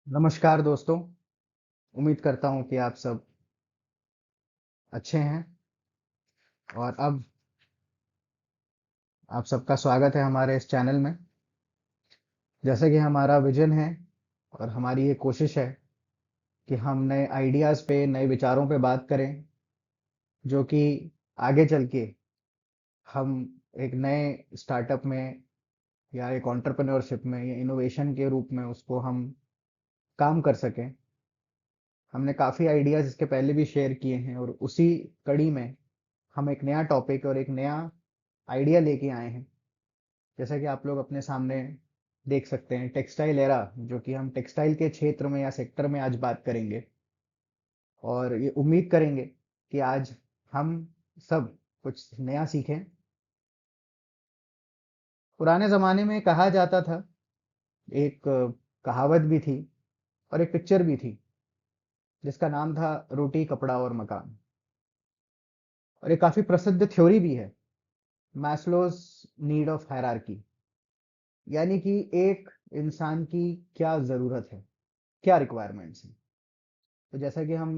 नमस्कार दोस्तों। उम्मीद करता हूँ कि आप सब अच्छे हैं। और अब आप सबका स्वागत है हमारे इस चैनल में। जैसे कि हमारा विजन है और हमारी ये कोशिश है कि हम नए आइडियाज़ पे, नए विचारों पे बात करें, जो कि आगे चल के हम एक नए स्टार्टअप में या एक एंटरप्रेन्योरशिप में या इनोवेशन के रूप में उसको हम काम कर सकें। हमने काफ़ी आइडियाज़ इसके पहले भी शेयर किए हैं और उसी कड़ी में हम एक नया टॉपिक और एक नया आइडिया लेके आए हैं। जैसा कि आप लोग अपने सामने देख सकते हैं, टेक्सटाइल एरा, जो कि हम टेक्सटाइल के क्षेत्र में या सेक्टर में आज बात करेंगे। और ये उम्मीद करेंगे कि आज हम सब कुछ नया सीखें। पुराने ज़माने में कहा जाता था, एक कहावत भी थी और एक पिक्चर भी थी, जिसका नाम था रोटी कपड़ा और मकान। और ये काफ़ी प्रसिद्ध थ्योरी भी है, मैस्लोज नीड ऑफ हायरार्की। यानी कि एक इंसान की क्या ज़रूरत है, क्या रिक्वायरमेंट्स हैं। तो जैसा कि हम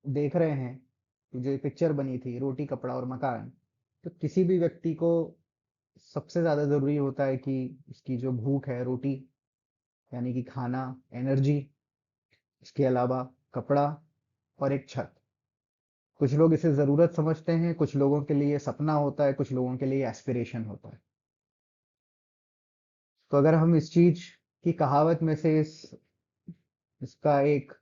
देख रहे हैं कि जो ये पिक्चर बनी थी रोटी कपड़ा और मकान, तो किसी भी व्यक्ति को सबसे ज़्यादा ज़रूरी होता है कि उसकी जो भूख है, रोटी यानी कि खाना, एनर्जी, इसके अलावा कपड़ा और एक छत। कुछ लोग इसे ज़रूरत समझते हैं, कुछ लोगों के लिए सपना होता है, कुछ लोगों के लिए एस्पिरेशन होता है। तो अगर हम इस चीज़ की कहावत में से इसका एक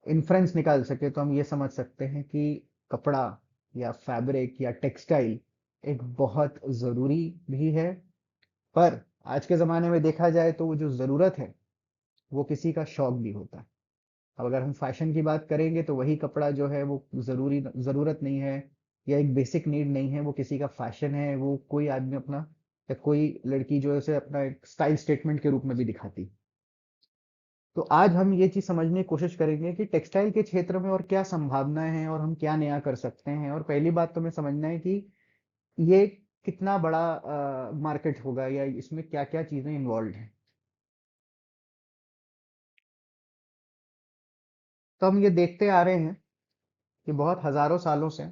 इन्फ्रेंस निकाल सके, तो हम ये समझ सकते हैं कि कपड़ा या फैब्रिक या टेक्सटाइल एक बहुत ज़रूरी भी है। पर आज के ज़माने में देखा जाए तो वो जो ज़रूरत है, वो किसी का शौक भी होता है। अब अगर हम फैशन की बात करेंगे तो वही कपड़ा जो है वो ज़रूरत नहीं है या एक बेसिक नीड नहीं है, वो किसी का फैशन है। वो कोई आदमी अपना या कोई लड़की जो है उसे अपना एक स्टाइल स्टेटमेंट के रूप में भी दिखाती। तो आज हम ये चीज़ समझने की कोशिश करेंगे कि टेक्सटाइल के क्षेत्र में और क्या संभावनाएं हैं और हम क्या नया कर सकते हैं। और पहली बात तो हमें समझना है कि ये कितना बड़ा मार्केट होगा या इसमें क्या-क्या चीज़ें इन्वॉल्व हैं। तो हम ये देखते आ रहे हैं कि बहुत हज़ारों सालों से,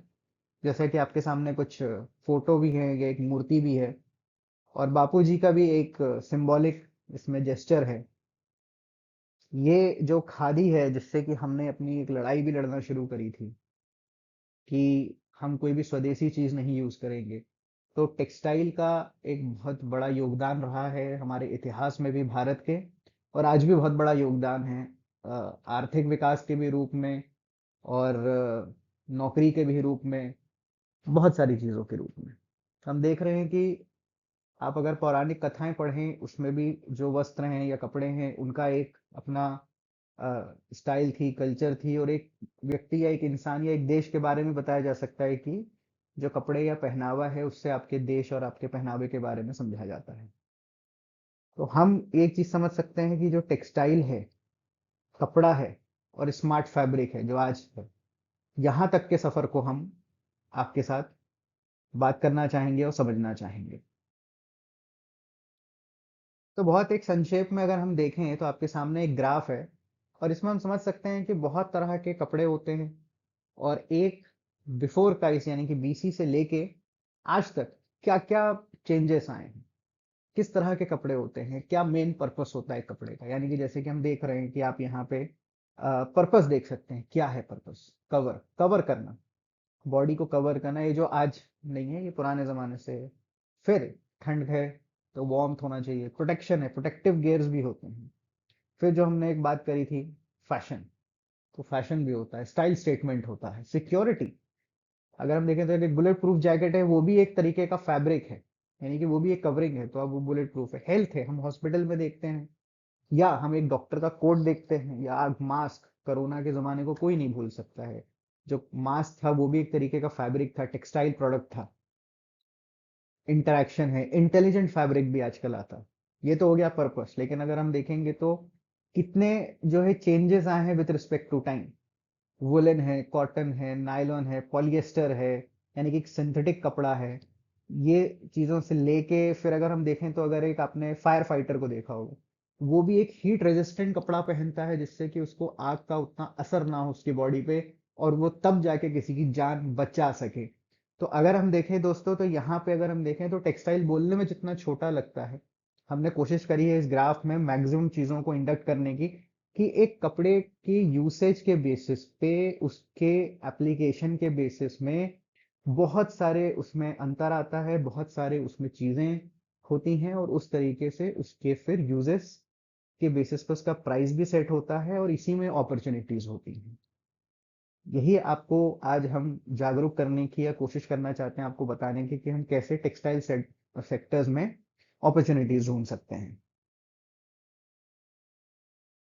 जैसे कि आपके सामने कुछ फोटो भी है, ये एक मूर्ति भी है और बापूजी का भी एक सिंबॉलिक इसमें जेस्चर है। ये जो खादी है, जिससे कि हमने अपनी एक लड़ाई भी लड़ना शुरू करी थी कि हम कोई भी स्वदेशी चीज़ नहीं यूज़ करेंगे। तो टेक्सटाइल का एक बहुत बड़ा योगदान रहा है हमारे इतिहास में भी भारत के, और आज भी बहुत बड़ा योगदान है आर्थिक विकास के भी रूप में और नौकरी के भी रूप में, बहुत सारी चीज़ों के रूप में। हम देख रहे हैं कि आप अगर पौराणिक कथाएं पढ़ें, उसमें भी जो वस्त्र हैं या कपड़े हैं, उनका एक अपना स्टाइल थी, कल्चर थी, और एक व्यक्ति या एक इंसान या एक देश के बारे में बताया जा सकता है कि जो कपड़े या पहनावा है उससे आपके देश और आपके पहनावे के बारे में समझा जाता है। तो हम एक चीज समझ सकते हैं कि जो टेक्सटाइल है, कपड़ा है और स्मार्ट फैब्रिक है जो आज है, यहाँ तक के सफर को हम आपके साथ बात करना चाहेंगे और समझना चाहेंगे। तो बहुत एक संक्षेप में अगर हम देखें तो आपके सामने एक ग्राफ है और इसमें हम समझ सकते हैं कि बहुत तरह के कपड़े होते हैं। और एक बिफोर क्राइस्ट यानी कि बीसी से लेके आज तक क्या क्या चेंजेस आए हैं, किस तरह के कपड़े होते हैं, क्या मेन पर्पस होता है कपड़े का। यानी कि जैसे कि हम देख रहे हैं कि आप यहाँ पे पर्पस देख सकते हैं। क्या है पर्पस? कवर, कवर करना, बॉडी को कवर करना। ये जो आज नहीं है, ये पुराने जमाने से है। फिर ठंड है तो वार्मथ होना चाहिए, प्रोटेक्शन है, प्रोटेक्टिव गियर्स भी होते हैं। फिर जो हमने एक बात करी थी, फैशन, तो फैशन भी होता है, स्टाइल स्टेटमेंट होता है, सिक्योरिटी। अगर हम देखें तो एक बुलेट प्रूफ जैकेट है, वो भी एक तरीके का फैब्रिक है, यानी कि वो भी एक कवरिंग है, तो अब वो बुलेट प्रूफ है। हेल्थ है, हम हॉस्पिटल में देखते हैं या हम एक डॉक्टर का कोट देखते हैं, या मास्क, कोरोना के ज़माने को कोई नहीं भूल सकता है। जो मास्क था वो भी एक तरीके का फैब्रिक था, टेक्सटाइल प्रोडक्ट था। इंटरेक्शन है, इंटेलिजेंट फैब्रिक भी आजकल आता है। ये तो हो गया पर्पस। लेकिन अगर हम देखेंगे तो कितने जो है चेंजेस आए हैं with respect to time. Woollen है, कॉटन है, नायलॉन है, पॉलिएस्टर है, यानी कि सिंथेटिक कपड़ा है। ये चीज़ों से लेके फिर अगर हम देखें तो अगर एक आपने फायर फाइटर को देखा होगा, वो भी एक हीट रेजिस्टेंट कपड़ा पहनता है जिससे कि उसको आग का उतना असर ना हो उसकी बॉडी पे, और वो तब जाके किसी की जान बचा सके। तो अगर हम देखें दोस्तों, तो यहाँ पे अगर हम देखें तो टेक्सटाइल बोलने में जितना छोटा लगता है, हमने कोशिश करी है इस ग्राफ में मैक्सिमम चीजों को इंडक्ट करने की, कि एक कपड़े की यूसेज के बेसिस पे, उसके एप्लीकेशन के बेसिस में बहुत सारे उसमें अंतर आता है, बहुत सारे उसमें चीजें होती हैं, और उस तरीके से उसके फिर यूजेस के बेसिस पर उसका प्राइस भी सेट होता है, और इसी में अपॉर्चुनिटीज होती हैं। यही आपको आज हम जागरूक करने की या कोशिश करना चाहते हैं, आपको बताने की कि हम कैसे टेक्सटाइल सेक्टर्स में अपॉर्चुनिटीज ढूंढ सकते हैं।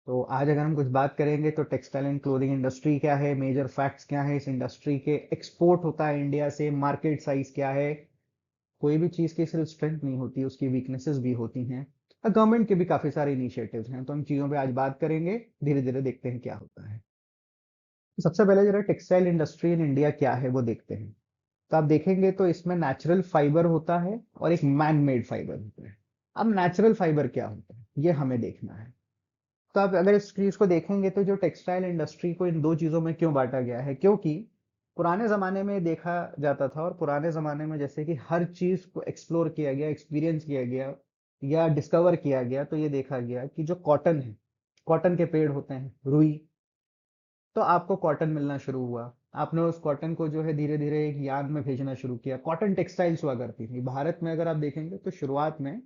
तो आज अगर हम कुछ बात करेंगे तो टेक्सटाइल एंड क्लोथिंग इंडस्ट्री क्या है, मेजर फैक्ट्स क्या है इस इंडस्ट्री के, एक्सपोर्ट होता है इंडिया से, मार्केट साइज क्या है। कोई भी चीज की सिर्फ स्ट्रेंथ नहीं होती, उसकी वीकनेसेस भी होती हैं, और गवर्नमेंट के भी काफी सारे इनिशिएटिव्स हैं। तो इन चीजों पे आज बात करेंगे, धीरे धीरे देखते हैं क्या होता है। तो सबसे पहले जरा टेक्सटाइल इंडस्ट्री इन इंडिया क्या है वो देखते हैं। तो आप देखेंगे तो इसमें नेचुरल फाइबर होता है और एक मैन मेड फाइबर होता है। अब नेचुरल फाइबर क्या होता है ये हमें देखना है। तो आप अगर इस चीज को देखेंगे तो जो टेक्सटाइल इंडस्ट्री को इन दो चीजों में क्यों बांटा गया है, क्योंकि पुराने जमाने में देखा जाता था, और पुराने जमाने में जैसे कि हर चीज को एक्सप्लोर किया गया, एक्सपीरियंस किया गया या डिस्कवर किया गया, तो ये देखा गया कि जो कॉटन है, कॉटन के पेड़ होते हैं, रुई, तो आपको कॉटन मिलना शुरू हुआ। आपने उस कॉटन को जो है धीरे धीरे एक यार्न में भेजना शुरू किया। कॉटन टेक्सटाइल्स हुआ करती थी भारत में, अगर आप देखेंगे तो शुरुआत में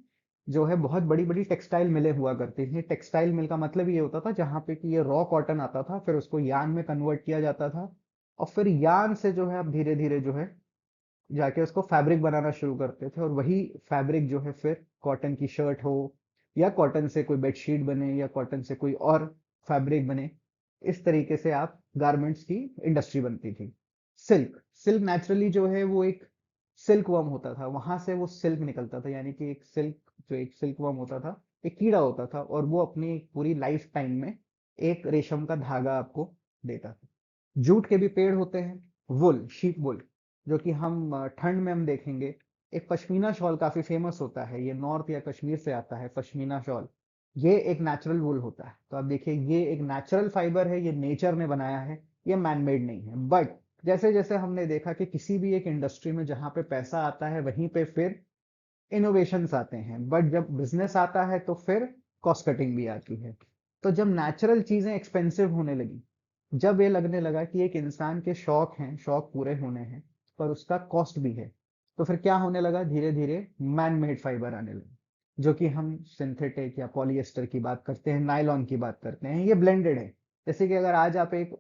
जो है बहुत बड़ी बड़ी टेक्सटाइल मिलें हुआ करती थी। टेक्सटाइल मिल का मतलब ये होता था जहाँ पे कि ये रॉ कॉटन आता था, फिर उसको यार्न में कन्वर्ट किया जाता था, और फिर यार्न से जो है आप धीरे धीरे जो है जाके उसको फैब्रिक बनाना शुरू करते थे, और वही फैब्रिक जो है फिर कॉटन की शर्ट हो, या कॉटन से कोई बेडशीट बने, या कॉटन से कोई और फैब्रिक बने, इस तरीके से आप गारमेंट्स की इंडस्ट्री बनती थी। सिल्क, सिल्क नेचुरली जो है वो एक सिल्क वर्म होता था, वहां से वो सिल्क निकलता था, यानी कि एक सिल्क, जो एक सिल्क वर्म होता था, एक कीड़ा होता था, और वो अपनी पूरी लाइफ टाइम में एक रेशम का धागा आपको देता था। जूट के भी पेड़ होते हैं, वुल, शीप वुल, जो कि हम ठंड में हम देखेंगे। एक पश्मीना शॉल काफी फेमस होता है, ये नॉर्थ या कश्मीर से आता है पश्मीना शॉल। ये एक नेचुरल वुल होता है। तो आप देखिए ये एक नेचुरल फाइबर है, ये नेचर ने बनाया है, ये मैनमेड नहीं है। बट जैसे जैसे हमने देखा कि किसी भी एक इंडस्ट्री में जहां पे पैसा आता है वहीं पे फिर इनोवेशंस आते हैं, बट जब बिजनेस आता है तो फिर कॉस्ट कटिंग भी आती है। तो जब नेचुरल चीजें एक्सपेंसिव होने लगी, जब ये लगने लगा कि एक इंसान के शौक हैं, शौक पूरे होने हैं, पर उसका कॉस्ट भी है, तो फिर क्या होने लगा, धीरे धीरे मैन मेड फाइबर आने लगे, जो कि हम सिंथेटिक या पॉलिएस्टर की बात करते हैं, नायलॉन की बात करते हैं, ये ब्लेंडेड है। जैसे कि अगर आज आप एक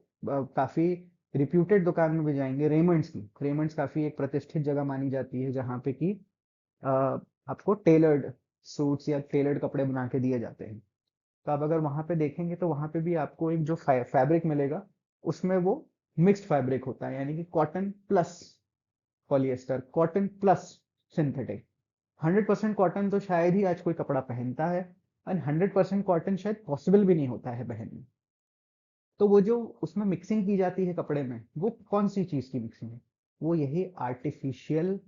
काफी रिप्यूटेड दुकान में भी जाएंगे, रेमंड्स की, रेमंड्स काफी एक प्रतिष्ठित जगह मानी जाती है जहाँ पे कि अ, आपको टेलर्ड सूट्स या टेलर्ड कपड़े बना के दिए जाते हैं। तो आप अगर वहां पे देखेंगे तो वहां पे भी आपको एक जो फैब्रिक मिलेगा, उसमें वो मिक्स्ड फैब्रिक होता है, यानी कि cotton plus polyester, cotton plus synthetic. 100% cotton तो शायद ही आज कोई कपड़ा पहनता है, और 100% कॉटन शायद पॉसिबल भी नहीं होता है पहनना। तो वो जो उसमें मिक्सिंग की जाती है कपड़े में, वो कौन सी चीज की मिक्सिंग है, वो यही आर्टिफिशियल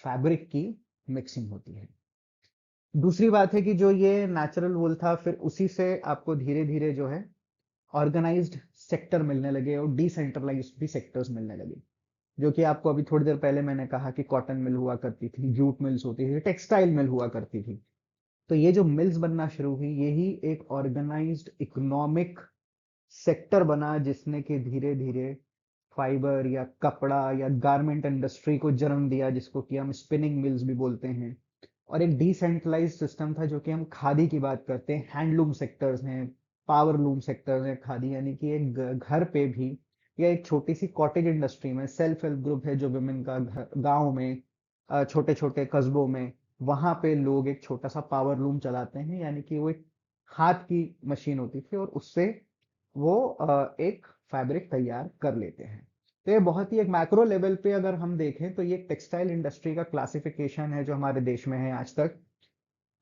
फैब्रिक की मिक्सिंग होती है। दूसरी बात है कि जो ये नेचुरल वूल था, फिर उसी से आपको धीरे धीरे जो है ऑर्गेनाइज्ड सेक्टर मिलने लगे, और डिसेंट्रलाइज्ड भी सेक्टर्स मिलने लगे। जो कि आपको अभी थोड़ी देर पहले मैंने कहा कि कॉटन मिल हुआ करती थी, जूट मिल्स होती थी, टेक्सटाइल मिल हुआ करती थी। तो ये जो मिल्स बनना शुरू हुई, यही एक ऑर्गेनाइज्ड इकोनॉमिक सेक्टर बना, जिसने कि धीरे धीरे फाइबर या कपड़ा या गारमेंट इंडस्ट्री को जन्म दिया, जिसको कि हम स्पिनिंग मिल्स भी बोलते हैं। और एक डिसेंट्रलाइज सिस्टम था, जो कि हम खादी की बात करते हैं, हैंडलूम सेक्टर्स हैं, पावर लूम सेक्टर्स हैं। खादी यानी कि एक घर पे भी, या एक छोटी सी कॉटेज इंडस्ट्री में सेल्फ हेल्प ग्रुप है जो विमेन का घर, गाँव में छोटे छोटे कस्बों में, वहां पे लोग एक छोटा सा पावर लूम चलाते हैं, यानी कि वो एक हाथ की मशीन होती थी, और उससे वो एक फैब्रिक तैयार कर लेते हैं। तो ये बहुत ही एक मैक्रो लेवल पे अगर हम देखें तो ये टेक्सटाइल इंडस्ट्री का क्लासिफिकेशन है जो हमारे देश में है आज तक।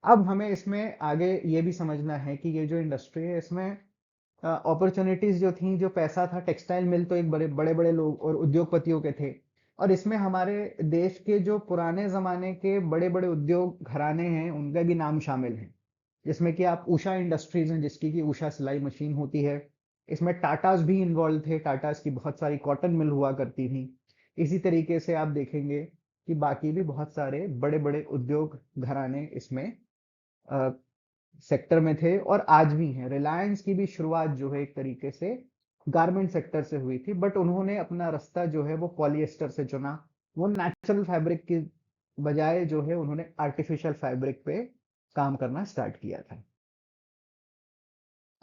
अब हमें इसमें आगे ये भी समझना है कि ये जो इंडस्ट्री है, इसमें अपॉर्चुनिटीज जो थी, जो पैसा था, टेक्सटाइल मिल तो एक बड़े बड़े बड़े लोग और उद्योगपतियों के थे, और इसमें हमारे देश के जो पुराने जमाने के बड़े बड़े उद्योग घराने हैं उनका भी नाम शामिल है। जिसमें कि आप उषा इंडस्ट्रीज हैं, जिसकी कि उषा सिलाई मशीन होती है। इसमें टाटास भी इन्वॉल्व थे, टाटास की बहुत सारी कॉटन मिल हुआ करती थी। इसी तरीके से आप देखेंगे कि बाकी भी बहुत सारे बड़े बड़े उद्योग घराने इसमें सेक्टर में थे और आज भी हैं। रिलायंस की भी शुरुआत जो है एक तरीके से गारमेंट सेक्टर से हुई थी, बट उन्होंने अपना रास्ता जो है वो पॉलिएस्टर से चुना। वो नेचुरल फैब्रिक की बजाय जो है उन्होंने आर्टिफिशियल फैब्रिक पे काम करना स्टार्ट किया था।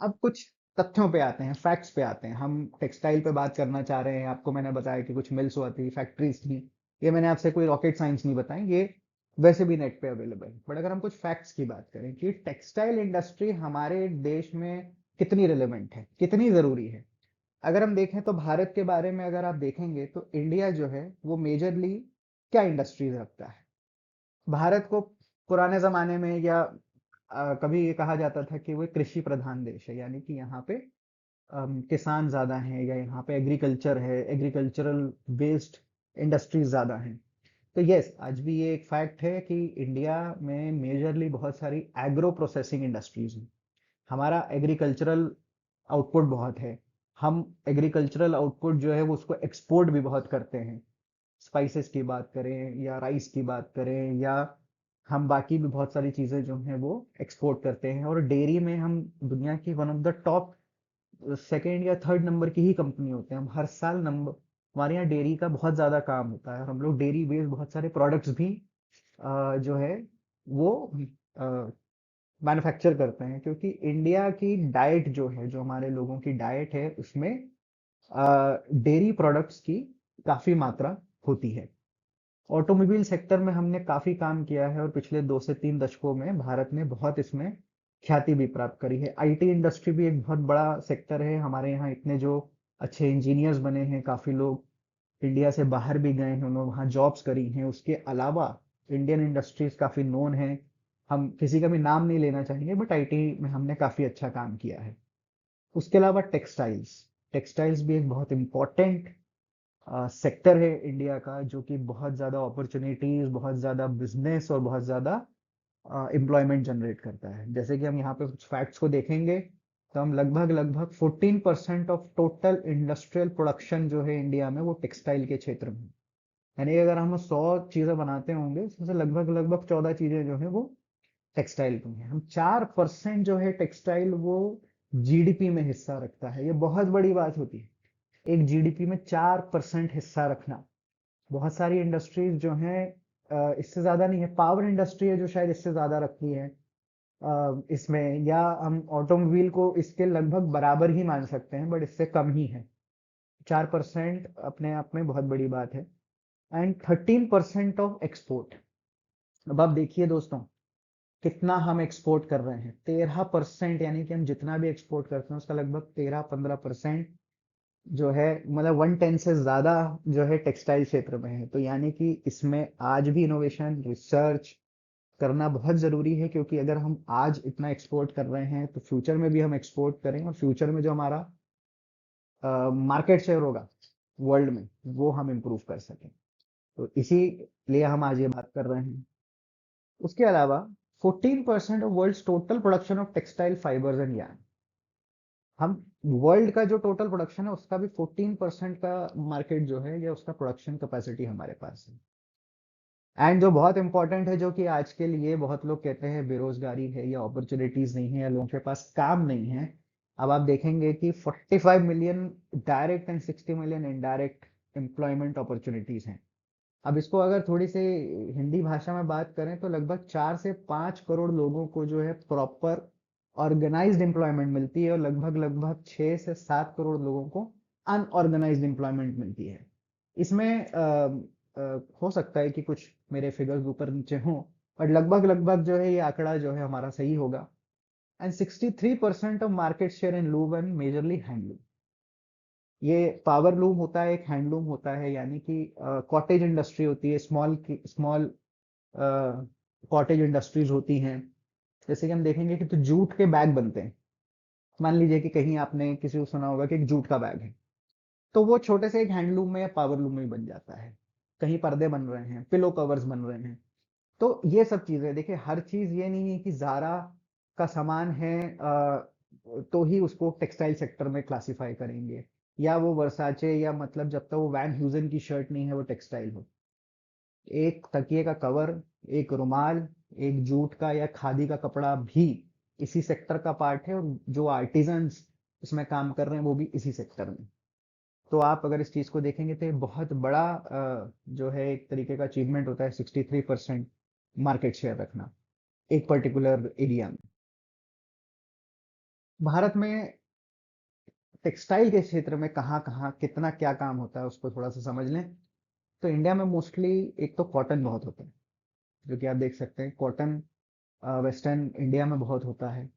अब कुछ तथ्यों पे आते हैं, फैक्ट्स पे आते हैं। हम टेक्सटाइल पे बात करना चाह रहे हैं। आपको मैंने बताया कि कुछ मिल्स हुआ थी, फैक्ट्रीज थी। ये मैंने आपसे कोई रॉकेट साइंस नहीं बताई, ये वैसे भी नेट पे अवेलेबल है। बट अगर हम कुछ फैक्ट्स की बात करें कि टेक्सटाइल इंडस्ट्री हमारे देश में कितनी रिलेवेंट है, कितनी जरूरी है, अगर हम देखें तो भारत के बारे में अगर आप देखेंगे तो इंडिया जो है वो मेजरली क्या इंडस्ट्रीज रखता है। भारत को पुराने जमाने में या कभी ये कहा जाता था कि वो एक कृषि प्रधान देश है, यानी कि यहाँ पे किसान ज्यादा हैं या यहाँ पे एग्रीकल्चर है, एग्रीकल्चरल बेस्ड इंडस्ट्रीज ज्यादा हैं। तो यस, आज भी ये एक फैक्ट है कि इंडिया में मेजरली बहुत सारी एग्रो प्रोसेसिंग इंडस्ट्रीज हैं। हमारा एग्रीकल्चरल आउटपुट बहुत है। हम एग्रीकल्चरल आउटपुट जो है वो उसको एक्सपोर्ट भी बहुत करते हैं। स्पाइसेस की बात करें या राइस की बात करें, या हम बाकी भी बहुत सारी चीजें जो हैं वो एक्सपोर्ट करते हैं। और डेयरी में हम दुनिया की one of the top second या थर्ड नंबर की ही कंपनी होते हैं। हम हर साल नंबर, हमारे यहाँ डेयरी का बहुत ज्यादा काम होता है और हम लोग डेयरी बेस्ड बहुत सारे प्रोडक्ट्स भी जो है वो मैन्युफैक्चर करते हैं। क्योंकि इंडिया की डाइट जो है, जो हमारे लोगों की डाइट है, उसमें डेयरी प्रोडक्ट्स की काफी मात्रा होती है। ऑटोमोबाइल सेक्टर में हमने काफी काम किया है और पिछले 2 से 3 दशकों में भारत ने बहुत इसमें ख्याति भी प्राप्त करी है। आईटी इंडस्ट्री भी एक बहुत बड़ा सेक्टर है। हमारे यहाँ इतने जो अच्छे इंजीनियर्स बने हैं, काफी लोग इंडिया से बाहर भी गए हैं, उन्होंने वहाँ जॉब्स करी हैं। उसके अलावा इंडियन इंडस्ट्रीज काफी नोन है। हम किसी का भी नाम नहीं लेना चाहेंगे, बट आईटी में हमने काफी अच्छा काम किया है। उसके अलावा टेक्सटाइल्स, टेक्सटाइल्स भी एक बहुत इंपॉर्टेंट सेक्टर है इंडिया का, जो कि बहुत ज़्यादा अपॉर्चुनिटीज, बहुत ज़्यादा बिजनेस और बहुत ज़्यादा एम्प्लॉयमेंट जनरेट करता है। जैसे कि हम यहाँ पे कुछ फैक्ट्स को देखेंगे तो हम लगभग लगभग 14% ऑफ टोटल इंडस्ट्रियल प्रोडक्शन जो है इंडिया में वो टेक्सटाइल के क्षेत्र में है। यानी कि अगर हम 100 चीज़ें बनाते होंगे, उसमें से लगभग लगभग 14 चीज़ें जो है वो टेक्सटाइल की हैं। हम 4% जो है टेक्सटाइल वो जीडीपी में हिस्सा रखता है। ये बहुत बड़ी बात होती है, एक जीडीपी में 4% हिस्सा रखना। बहुत सारी इंडस्ट्रीज जो हैं इससे ज्यादा नहीं है। पावर इंडस्ट्री है जो शायद इससे ज्यादा रखती है इसमें, या हम ऑटोमोबाइल को इसके लगभग बराबर ही मान सकते हैं, बट इससे कम ही है। 4% अपने आप में बहुत बड़ी बात है। And 13% of export. अब आप देखिए दोस्तों, कितना हम एक्सपोर्ट कर रहे हैं, 13%। यानी कि हम जितना भी एक्सपोर्ट करते हैं उसका लगभग 13-15% जो है, मतलब 1/10 से ज्यादा जो है टेक्सटाइल क्षेत्र में है। तो यानी कि इसमें आज भी इनोवेशन रिसर्च करना बहुत जरूरी है। क्योंकि अगर हम आज इतना एक्सपोर्ट कर रहे हैं तो फ्यूचर में भी हम एक्सपोर्ट करें, और फ्यूचर में जो हमारा मार्केट शेयर होगा वर्ल्ड में, वो हम इम्प्रूव कर सकें। तो इसीलिए हम आज ये बात कर रहे हैं। उसके अलावा 14% of world total production of textile fibres and yarn. हम वर्ल्ड का जो टोटल प्रोडक्शन है उसका भी 14% का मार्केट जो है, या उसका प्रोडक्शन कैपेसिटी हमारे पास है। एंड जो बहुत इंपॉर्टेंट है, जो कि आज के लिए बहुत लोग कहते हैं बेरोजगारी है या अपॉर्चुनिटीज नहीं है या लोगों के पास काम नहीं है। अब आप देखेंगे कि 45 million direct and 60 million indirect employment opportunities हैं। अब इसको अगर थोड़ी सी हिंदी भाषा में बात करें तो लगभग 4 से 5 करोड़ लोगों को जो है प्रॉपर ऑर्गेनाइज्ड एम्प्लॉयमेंट मिलती है, और लगभग लगभग 6 से 7 करोड़ लोगों को अनऑर्गेनाइज्ड एम्प्लॉयमेंट मिलती है। इसमें हो सकता है कि कुछ मेरे फिगर्स ऊपर नीचे हों, बट लगभग लगभग जो है ये आंकड़ा जो है हमारा सही होगा। And 63% of market share in loom and majorly handloom. ये पावर लूम होता है, एक हैंडलूम होता है, यानी कि कॉटेज इंडस्ट्री होती है, स्मॉल स्मॉल कॉटेज इंडस्ट्रीज होती हैं। जैसे कि हम देखेंगे कि तो जूट के बैग बनते हैं। मान लीजिए कि कहीं आपने किसी को सुना होगा कि एक जूट का बैग है, तो वो छोटे से एक हैंडलूम में या पावर लूम में बन जाता है। कहीं पर्दे बन रहे हैं, पिलो कवर्स बन रहे हैं। तो ये सब चीजें देखिए, हर चीज ये नहीं है कि जारा का सामान है तो ही उसको टेक्सटाइल सेक्टर में क्लासिफाई करेंगे, या वो वर्साचे, या मतलब जब तक वो वैन ह्यूजन की शर्ट नहीं है वो टेक्सटाइल हो। एक तकिए का कवर, एक रुमाल, एक जूट का या खादी का कपड़ा भी इसी सेक्टर का पार्ट है, और जो आर्टिजन्स इसमें काम कर रहे हैं वो भी इसी सेक्टर में। तो आप अगर इस चीज को देखेंगे तो ये बहुत बड़ा जो है एक तरीके का अचीवमेंट होता है, 63% मार्केट शेयर रखना एक पर्टिकुलर एरिया में। भारत में टेक्सटाइल के क्षेत्र में कहाँ कहाँ कितना क्या काम होता है उसको थोड़ा सा समझ लें। तो इंडिया में मोस्टली एक तो कॉटन बहुत होता है, जो कि आप देख सकते हैं कॉटन वेस्टर्न इंडिया में बहुत होता है।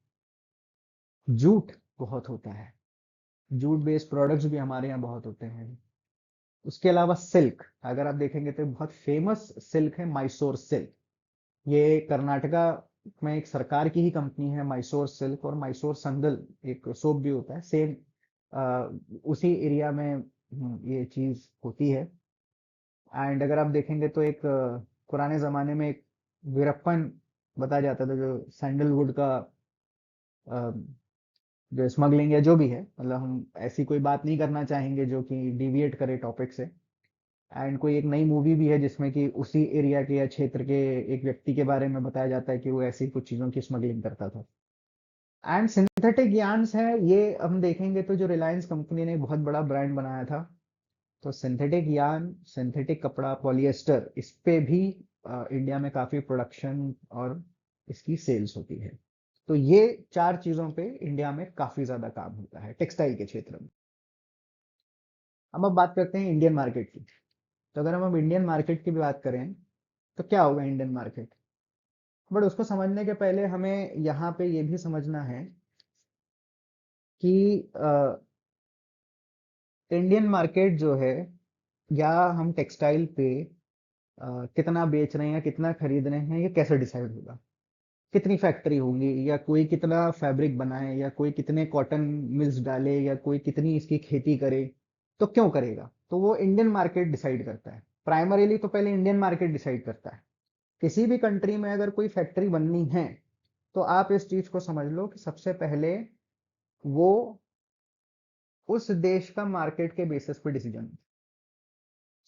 जूट बहुत होता है, जूट बेस्ड प्रोडक्ट्स भी हमारे यहाँ बहुत होते हैं। उसके अलावा सिल्क, अगर आप देखेंगे तो बहुत फेमस सिल्क है मैसूर सिल्क। ये कर्नाटका में एक सरकार की ही कंपनी है मैसूर सिल्क, और मैसूर संदल एक सोप भी होता है सेम उसी एरिया में ये चीज होती है। एंड अगर आप देखेंगे तो एक पुराने जमाने में एक वीरप्पन बताया जाता था, जो सैंडलवुड का अ, जो स्मगलिंग या जो भी है, मतलब हम ऐसी कोई बात नहीं करना चाहेंगे जो कि डिविएट करे टॉपिक से। एंड कोई एक नई मूवी भी है जिसमें कि उसी एरिया के या क्षेत्र के एक व्यक्ति के बारे में बताया जाता है कि वो ऐसी कुछ चीजों की स्मगलिंग करता था। एंड सिंथेटिक यार्न्स है, ये हम देखेंगे तो जो रिलायंस कंपनी ने बहुत बड़ा ब्रांड बनाया था, तो सिंथेटिक यार्न, सिंथेटिक कपड़ा, पॉलिएस्टर, इस पे भी इंडिया में काफी प्रोडक्शन और इसकी सेल्स होती है। तो ये चार चीजों पे इंडिया में काफी ज्यादा काम होता है टेक्सटाइल के क्षेत्र में। अब बात करते हैं इंडियन मार्केट की। तो अगर हम अब इंडियन मार्केट की भी बात करें तो क्या होगा इंडियन मार्केट। बट उसको समझने के पहले हमें यहाँ पे ये भी समझना है कि इंडियन मार्केट जो है, या हम टेक्सटाइल पे कितना बेच रहे हैं या कितना खरीद रहे हैं, ये कैसे डिसाइड होगा। कितनी फैक्ट्री होंगी, या कोई कितना फैब्रिक बनाए, या कोई कितने कॉटन मिल्स डाले, या कोई कितनी इसकी खेती करे, तो क्यों करेगा, तो वो इंडियन मार्केट डिसाइड करता है। प्राइमरीली तो पहले इंडियन मार्केट डिसाइड करता है। किसी भी कंट्री में अगर कोई फैक्ट्री बननी है, तो आप इस चीज को समझ लो कि सबसे पहले वो उस देश का मार्केट के बेसिस पे डिसीजन।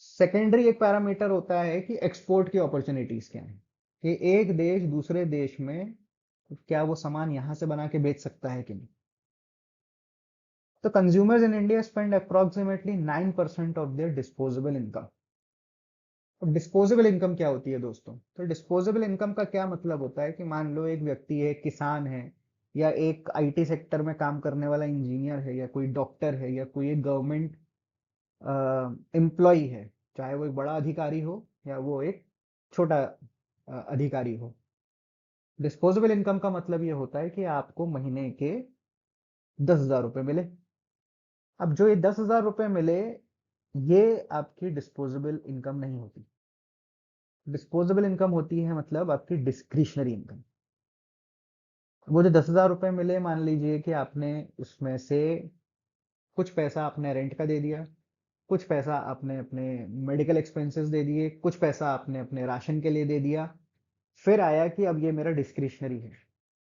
सेकेंडरी एक पैरामीटर होता है कि एक्सपोर्ट की अपॉर्चुनिटीज क्या है, कि एक देश दूसरे देश में क्या वो सामान यहां से बना के बेच सकता है कि नहीं। तो consumers in India spend approximately 9% of their disposable income. अब डिस्पोजेबल इनकम क्या होती है दोस्तों, तो डिस्पोजेबल इनकम का क्या मतलब होता है कि मान लो एक व्यक्ति है, किसान है, या एक आईटी सेक्टर में काम करने वाला इंजीनियर है, या कोई डॉक्टर है, या कोई एक गवर्नमेंट एम्प्लॉय है, चाहे वो एक बड़ा अधिकारी हो या वो एक छोटा अधिकारी हो। डिस्पोजेबल इनकम का मतलब ये होता है कि आपको महीने के 10,000 रुपये मिले। अब जो ये 10,000 रुपये मिले, ये आपकी डिस्पोजेबल इनकम नहीं होती। डिस्पोजेबल इनकम होती है मतलब आपकी डिस्क्रिशनरी इनकम। वो जो 10,000 रुपये मिले, मान लीजिए कि आपने उसमें से कुछ पैसा आपने रेंट का दे दिया, कुछ पैसा आपने अपने मेडिकल एक्सपेंसेस दे दिए, कुछ पैसा आपने अपने राशन के लिए दे दिया, फिर आया कि अब ये मेरा डिस्क्रिशनरी है।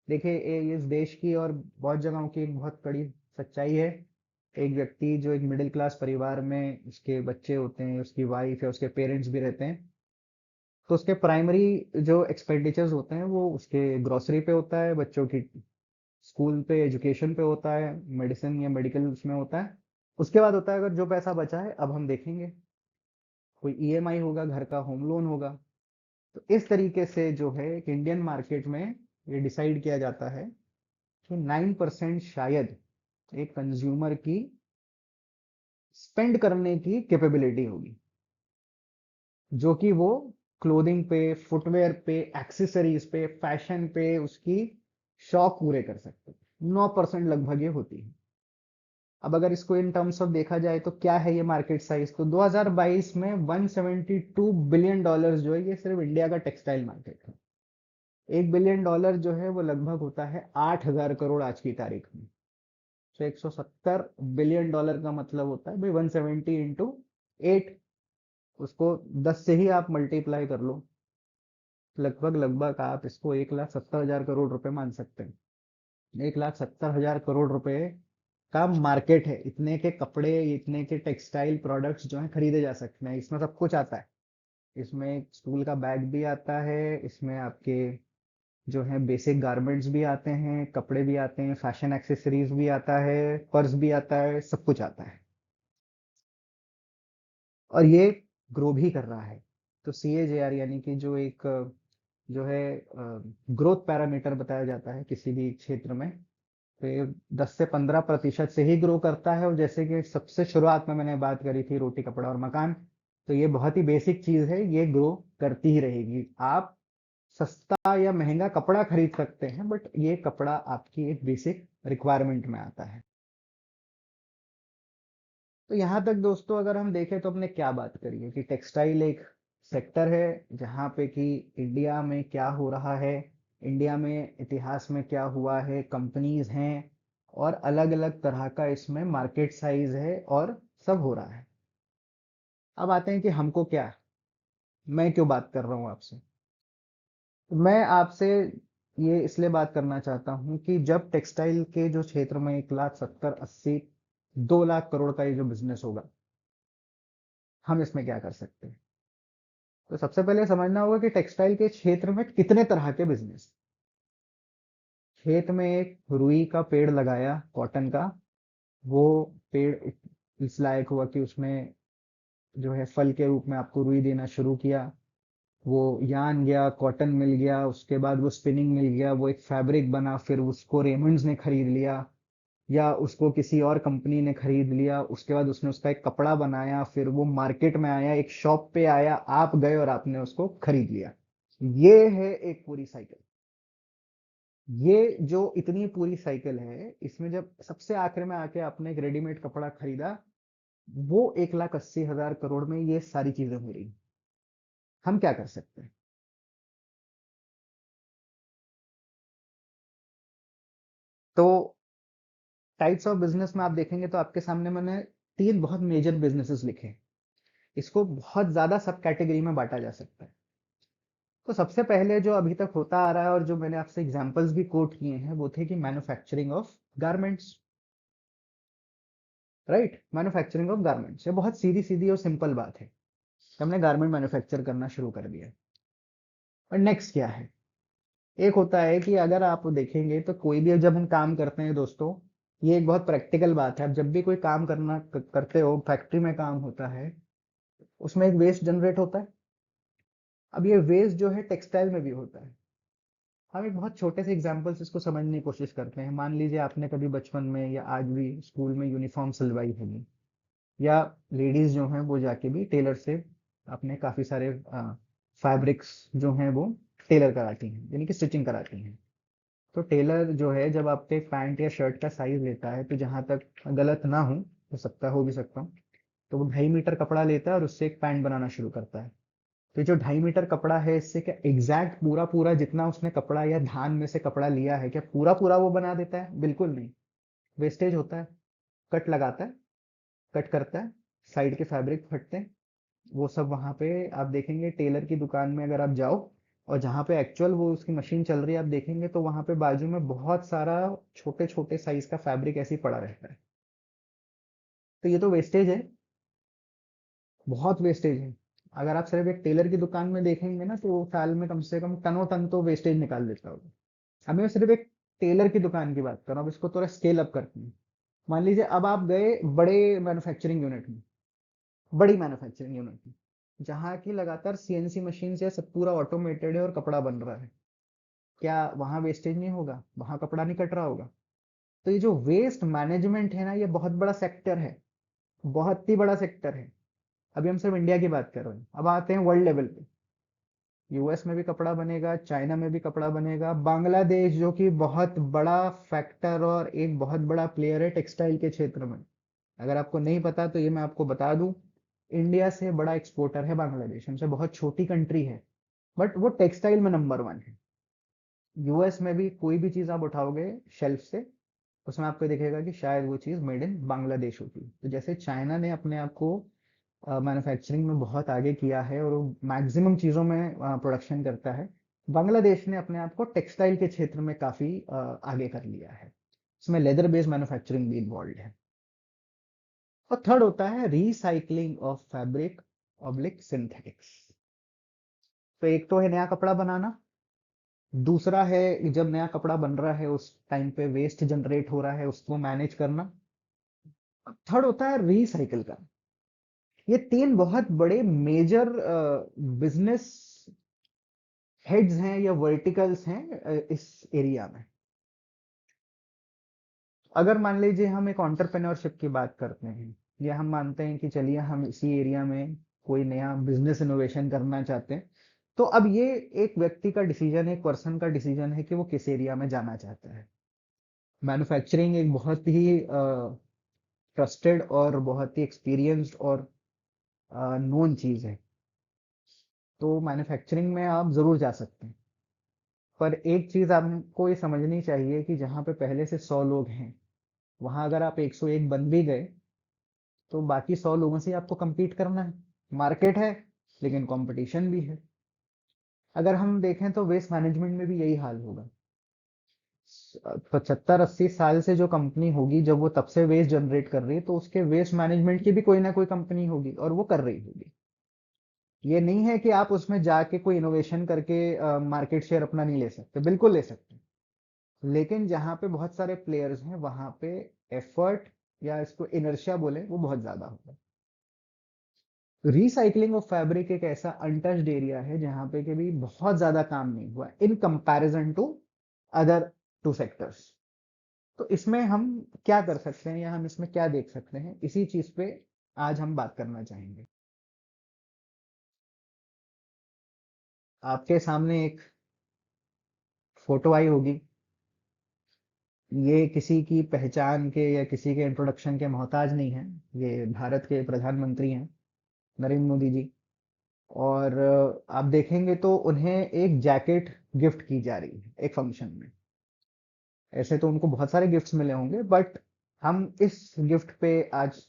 देखिए, ये इस देश की और बहुत जगहों की एक बहुत बड़ी सच्चाई है। एक व्यक्ति जो एक मिडिल क्लास परिवार में उसके बच्चे होते हैं, उसकी वाइफ है, उसके पेरेंट्स भी रहते हैं, तो उसके प्राइमरी जो एक्सपेंडिचर्स होते हैं वो उसके ग्रोसरी पे होता है, बच्चों की स्कूल पे एजुकेशन पे होता है, मेडिसिन या मेडिकल उसमें होता है। उसके बाद होता है अगर जो पैसा बचा है, अब हम देखेंगे कोई ईएमआई होगा, घर का होम लोन होगा। तो इस तरीके से जो है कि इंडियन मार्केट में ये डिसाइड किया जाता है कि 9% शायद एक कंज्यूमर की स्पेंड करने की कैपेबिलिटी होगी, जो कि वो क्लोथिंग पे, फुटवेयर पे, एक्सेसरीज पे, फैशन पे उसकी शौक पूरे कर सकते। 9% लगभग ये होती है। अब अगर इसको इन टर्म्स ऑफ देखा जाए तो क्या है ये मार्केट साइज, तो 2022 में 172 बिलियन डॉलर्स जो है ये सिर्फ इंडिया का टेक्सटाइल मार्केट है। 1 बिलियन डॉलर जो है वो लगभग होता है 8,000 करोड़ आज की तारीख में। तो 170 बिलियन डॉलर का मतलब होता है भाई 170 इंटू 8, उसको 10 से ही आप मल्टीप्लाई कर लो, लगभग लगभग आप इसको 1,70,000 करोड़ रुपए मान सकते हैं। 1,70,000 करोड़ रुपए का मार्केट है। इतने के कपड़े, इतने के टेक्सटाइल प्रोडक्ट्स जो हैं खरीदे जा सकते हैं। इसमें सब कुछ आता है। इसमें स्कूल का बैग भी आता है, इसमें आपके जो है बेसिक गारमेंट्स भी आते हैं, कपड़े भी आते हैं, फैशन एक्सेसरीज भी आता है, पर्स भी आता है, सब कुछ आता है। और ये ग्रो भी कर रहा है। तो CAGR यानी कि जो एक जो है ग्रोथ पैरामीटर बताया जाता है किसी भी क्षेत्र में, तो ये 10 से 15% से ही ग्रो करता है। और जैसे कि सबसे शुरुआत में मैंने बात करी थी रोटी कपड़ा और मकान, तो ये बहुत ही बेसिक चीज है, ये ग्रो करती ही रहेगी। आप सस्ता या महंगा कपड़ा खरीद सकते हैं, बट ये कपड़ा आपकी एक बेसिक रिक्वायरमेंट में आता है। तो यहाँ तक दोस्तों अगर हम देखें तो हमने क्या बात करी है कि टेक्सटाइल एक सेक्टर है जहाँ पे कि इंडिया में क्या हो रहा है, इंडिया में इतिहास में क्या हुआ है, कंपनीज हैं, और अलग अलग तरह का इसमें मार्केट साइज है, और सब हो रहा है। अब आते हैं कि हमको क्या, मैं क्यों बात कर रहा हूँ आपसे। तो मैं आपसे ये इसलिए बात करना चाहता हूँ कि जब टेक्सटाइल के जो क्षेत्र में 1,70,80 2 लाख करोड़ का ये जो बिजनेस होगा, हम इसमें क्या कर सकते हैं। तो सबसे पहले समझना होगा कि टेक्सटाइल के क्षेत्र में कितने तरह के बिजनेस। खेत में एक रुई का पेड़ लगाया कॉटन का, वो पेड़ इस लायक हुआ कि उसमें जो है फल के रूप में आपको रुई देना शुरू किया। वो यान गया, कॉटन मिल गया, उसके बाद वो स्पिनिंग मिल गया, वो एक फैब्रिक बना, फिर उसको रेमंड्स ने खरीद लिया या उसको किसी और कंपनी ने खरीद लिया। उसके बाद उसने उसका एक कपड़ा बनाया, फिर वो मार्केट में आया, एक शॉप पे आया, आप गए और आपने उसको खरीद लिया। ये है एक पूरी साइकिल। ये जो इतनी पूरी साइकिल है, इसमें जब सबसे आखिर में आके आपने एक रेडीमेड कपड़ा खरीदा, वो 1,80,000 करोड़ में ये सारी चीजें हो रही। हम क्या कर सकते हैं। तो टाइप्स ऑफ बिजनेस में आप देखेंगे तो आपके सामने मैंने तीन बहुत मेजर बिजनेसेस लिखे हैं। इसको बहुत ज्यादा सब कैटेगरी में बांटा जा सकता है। तो सबसे पहले जो अभी तक होता आ रहा है और जो मैंने आपसे एग्जांपल्स भी कोट किए हैं, वो थे कि manufacturing of garments. Right, manufacturing of garments, ये बहुत सीधी सीधी और सिंपल बात है। हमने गारमेंट मैन्युफैक्चर करना शुरू कर दिया। और नेक्स्ट क्या है, एक होता है कि अगर आप देखेंगे तो कोई भी जब हम काम करते हैं दोस्तों, ये एक बहुत प्रैक्टिकल बात है। आप जब भी कोई काम करते हो, फैक्ट्री में काम होता है, उसमें एक वेस्ट जनरेट होता है। अब ये वेस्ट जो है टेक्सटाइल में भी होता है। हम एक बहुत छोटे से एग्जांपल से इसको समझने की कोशिश करते हैं। मान लीजिए आपने कभी बचपन में या आज भी स्कूल में यूनिफॉर्म सिलवाई होगी, या लेडीज जो हैं वो जाके भी टेलर से अपने काफी सारे फैब्रिक्स जो हैं वो टेलर कराती हैं, यानी कि स्टिचिंग कराती हैं। तो टेलर जो है जब आपके पैंट या शर्ट का साइज लेता है, तो जहां तक गलत ना हो सकता हो भी सकता हूँ, तो वो 2.5 मीटर कपड़ा लेता है और उससे एक पैंट बनाना शुरू करता है। तो ये जो 2.5 मीटर कपड़ा है, इससे क्या एग्जैक्ट पूरा पूरा जितना उसने कपड़ा या धान में से कपड़ा लिया है, क्या पूरा पूरा वो बना देता है? बिल्कुल नहीं। वेस्टेज होता है। कट लगाता है, कट करता है, साइड के फैब्रिक फटते हैं, वो सब वहां पे आप देखेंगे टेलर की दुकान में अगर आप जाओ, और जहाँ पे एक्चुअल वो उसकी मशीन चल रही है आप देखेंगे, तो वहां पे बाजू में बहुत सारा छोटे छोटे साइज का फैब्रिक ऐसे ही पड़ा रहता है। तो ये तो वेस्टेज है, बहुत वेस्टेज है। अगर आप सिर्फ एक टेलर की दुकान में देखेंगे ना, तो वो साल में कम से कम टनों टन तो वेस्टेज निकाल देता होगा। अभी मैं सिर्फ एक टेलर की दुकान की बात कर रहा हूँ। अब इसको थोड़ा स्केल अप करते हैं। मान लीजिए अब आप गए बड़े मैन्युफैक्चरिंग यूनिट में, बड़ी मैन्युफैक्चरिंग यूनिट में, जहाँ की लगातार CNC मशीन से सब पूरा ऑटोमेटेड है और कपड़ा बन रहा है। क्या वहां वेस्टेज नहीं होगा? वहां कपड़ा नहीं कट रहा होगा? तो ये जो वेस्ट मैनेजमेंट है ना, ये बहुत बड़ा सेक्टर है, बहुत ही बड़ा सेक्टर है। अभी हम सिर्फ इंडिया की बात कर रहे हैं, अब आते हैं वर्ल्ड लेवल पे। US में भी कपड़ा बनेगा, चाइना में भी कपड़ा बनेगा, बांग्लादेश जो कि बहुत बड़ा फैक्टर और एक बहुत बड़ा प्लेयर है टेक्सटाइल के क्षेत्र में, अगर आपको नहीं पता तो ये मैं आपको बता दूं, इंडिया से बड़ा एक्सपोर्टर है बांग्लादेश, हमसे बहुत छोटी कंट्री है, बट वो टेक्सटाइल में नंबर 1 है। US में भी कोई भी चीज आप उठाओगे शेल्फ से, उसमें आपको दिखेगा कि शायद वो चीज मेड इन बांग्लादेश होगी। तो जैसे चाइना ने अपने आप को मैन्युफैक्चरिंग में बहुत आगे किया है और वो मैक्सिमम चीज़ों में प्रोडक्शन करता है, बांग्लादेश ने अपने आप को टेक्सटाइल के क्षेत्र में काफी आगे कर लिया है। इसमें लेदर बेस्ड मैन्युफैक्चरिंग भी इन्वॉल्व है। और थर्ड होता है recycling of fabric oblique synthetics. तो एक तो है नया कपड़ा बनाना, दूसरा है जब नया कपड़ा बन रहा है उस टाइम पे वेस्ट जनरेट हो रहा है उसको मैनेज करना, थर्ड होता है रिसाइकिल करना। ये तीन बहुत बड़े मेजर बिजनेस हेड्स हैं या वर्टिकल्स हैं इस एरिया में। अगर मान लीजिए हम एक एंटरप्रेन्योरशिप की बात करते हैं, या हम मानते हैं कि चलिए हम इसी एरिया में कोई नया बिजनेस इनोवेशन करना चाहते हैं, तो अब ये एक व्यक्ति का डिसीजन है, एक पर्सन का डिसीजन है कि वो किस एरिया में जाना चाहता है। मैन्युफैक्चरिंग एक बहुत ही ट्रस्टेड और बहुत ही एक्सपीरियंस्ड और नोन चीज है, तो मैन्युफैक्चरिंग में आप जरूर जा सकते हैं। पर एक चीज आपको ये समझनी चाहिए कि जहाँ पे पहले से 100 लोग हैं, वहां अगर आप 101 बन भी गए तो बाकी 100 लोगों से आपको compete करना है। मार्केट है लेकिन कंपटीशन भी है। अगर हम देखें तो वेस्ट मैनेजमेंट में भी यही हाल होगा। 75-80 साल से जो कंपनी होगी, जब वो तब से वेस्ट जनरेट कर रही है, तो उसके वेस्ट मैनेजमेंट की भी कोई ना कोई कंपनी होगी और वो कर रही होगी। ये नहीं है कि आप उसमें जाके कोई इनोवेशन करके मार्केट शेयर अपना नहीं ले सकते, बिल्कुल ले सकते, लेकिन जहां पे बहुत सारे प्लेयर्स हैं वहां पे एफर्ट, या इसको इनर्शिया बोले, वो बहुत ज्यादा होगा। रिसाइकलिंग ऑफ फैब्रिक एक ऐसा अनटच्ड एरिया है जहां पे कभी बहुत ज्यादा काम नहीं हुआ in comparison to other two sectors. तो इसमें हम क्या कर सकते हैं, या हम इसमें क्या देख सकते हैं, इसी चीज पे आज हम बात करना चाहेंगे। आपके सामने एक फोटो आई होगी। ये किसी की पहचान के या किसी के इंट्रोडक्शन के मोहताज नहीं है। ये भारत के प्रधानमंत्री हैं, नरेंद्र मोदी जी। और आप देखेंगे तो उन्हें एक जैकेट गिफ्ट की जा रही है एक फंक्शन में। ऐसे तो उनको बहुत सारे गिफ्ट्स मिले होंगे, बट हम इस गिफ्ट पे आज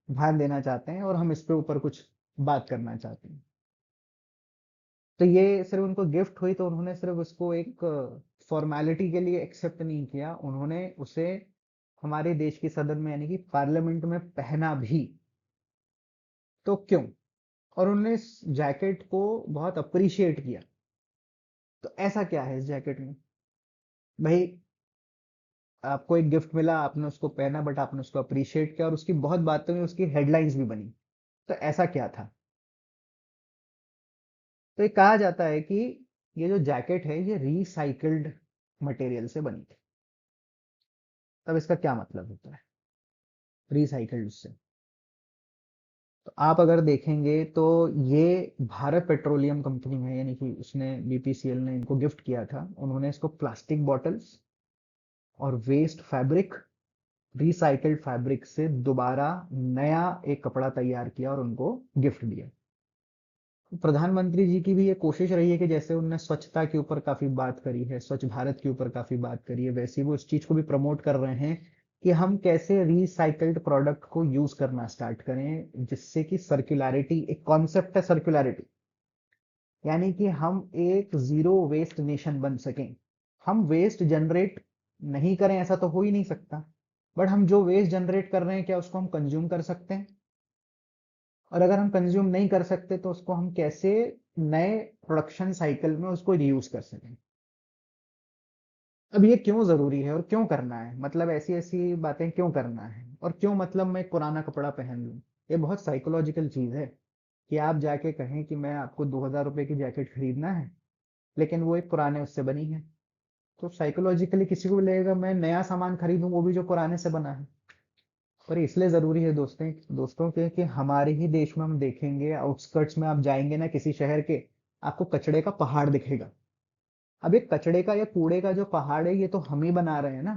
ध्यान देना चाहते हैं और हम इस पे ऊपर कुछ बात करना चाहते हैं। तो ये सिर्फ उनको गिफ्ट हुई तो उन्होंने सिर्फ उसको एक फॉर्मेलिटी के लिए एक्सेप्ट नहीं किया, उन्होंने उसे हमारे देश की सदन में यानी कि पार्लियामेंट में पहना भी। तो क्यों? और उन्होंने इस जैकेट को बहुत अप्रिशिएट किया। तो ऐसा क्या है इस जैकेट में? भाई, आपको एक गिफ्ट मिला, आपने उसको पहना, बट आपने उसको अप्रिशिएट किया और उसकी बहुत बातों में उसकी हेडलाइंस भी बनी। तो ऐसा क्या था? तो ये कहा जाता है कि ये जो जैकेट है ये रिसाइकल्ड मटेरियल से बनी थी। तब इसका क्या मतलब होता है रिसाइकल्ड से? तो आप अगर देखेंगे तो ये भारत पेट्रोलियम कंपनी है, यानी कि उसने बीपीसीएल ने इनको गिफ्ट किया था। उन्होंने इसको प्लास्टिक बॉटल्स और वेस्ट फैब्रिक, रिसाइकल्ड फैब्रिक से दोबारा नया एक कपड़ा तैयार किया और उनको गिफ्ट दिया। प्रधानमंत्री जी की भी ये कोशिश रही है कि जैसे उन्होंने स्वच्छता के ऊपर काफी बात करी है, स्वच्छ भारत के ऊपर काफी बात करी है, वैसे ही वो इस चीज को भी प्रमोट कर रहे हैं कि हम कैसे रिसाइकल्ड प्रोडक्ट को यूज करना स्टार्ट करें, जिससे कि सर्कुलैरिटी, एक कॉन्सेप्ट है सर्कुलैरिटी, यानी कि हम एक जीरो वेस्ट नेशन बन सकें। हम वेस्ट जनरेट नहीं करें ऐसा तो हो ही नहीं सकता, बट हम जो वेस्ट जनरेट कर रहे हैं क्या उसको हम कंज्यूम कर सकते हैं? और अगर हम कंज्यूम नहीं कर सकते तो उसको हम कैसे नए प्रोडक्शन साइकिल में उसको रीयूज कर सकें? अब ये क्यों जरूरी है और क्यों करना है, मतलब ऐसी ऐसी बातें क्यों करना है, और क्यों मतलब मैं एक पुराना कपड़ा पहन लूं? ये बहुत साइकोलॉजिकल चीज है कि आप जाके कहें कि मैं आपको 2000 रुपए की जैकेट खरीदना है, लेकिन वो एक पुराने उससे बनी है। तो साइकोलॉजिकली किसी को भी लगेगा मैं नया सामान खरीदूं वो भी जो पुराने से बना है। पर इसलिए जरूरी है दोस्तों दोस्तों के कि हमारे ही देश में हम देखेंगे, आउटस्कर्ट्स में आप जाएंगे ना किसी शहर के, आपको कचड़े का पहाड़ दिखेगा। अब ये कचड़े का या कूड़े का जो पहाड़ है ये तो हम ही बना रहे हैं ना।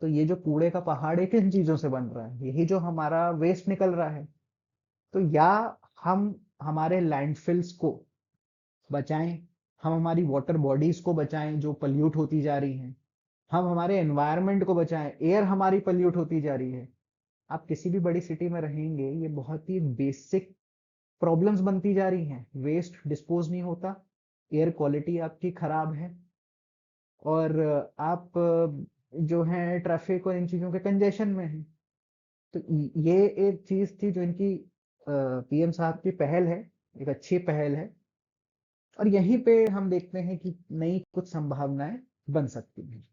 तो ये जो कूड़े का पहाड़ है किन चीजों से बन रहा है? यही जो हमारा वेस्ट निकल रहा है। तो या हम हमारे लैंडफिल्स को बचाएं, हम हमारी वाटर बॉडीज को बचाएं जो पल्यूट होती जा रही हैं, हम हमारे एनवायरनमेंट को बचाएं, एयर हमारी पल्यूट होती जा रही है। आप किसी भी बड़ी सिटी में रहेंगे, ये बहुत ही बेसिक प्रॉब्लम्स बनती जा रही हैं। वेस्ट डिस्पोज नहीं होता, एयर क्वालिटी आपकी खराब है, और आप जो है ट्रैफिक और इन चीज़ों के कंजेशन में हैं। तो ये एक चीज़ थी जो इनकी पीएम साहब की पहल है, एक अच्छी पहल है, और यहीं पे हम देखते हैं कि नई कुछ संभावनाएं बन सकती हैं।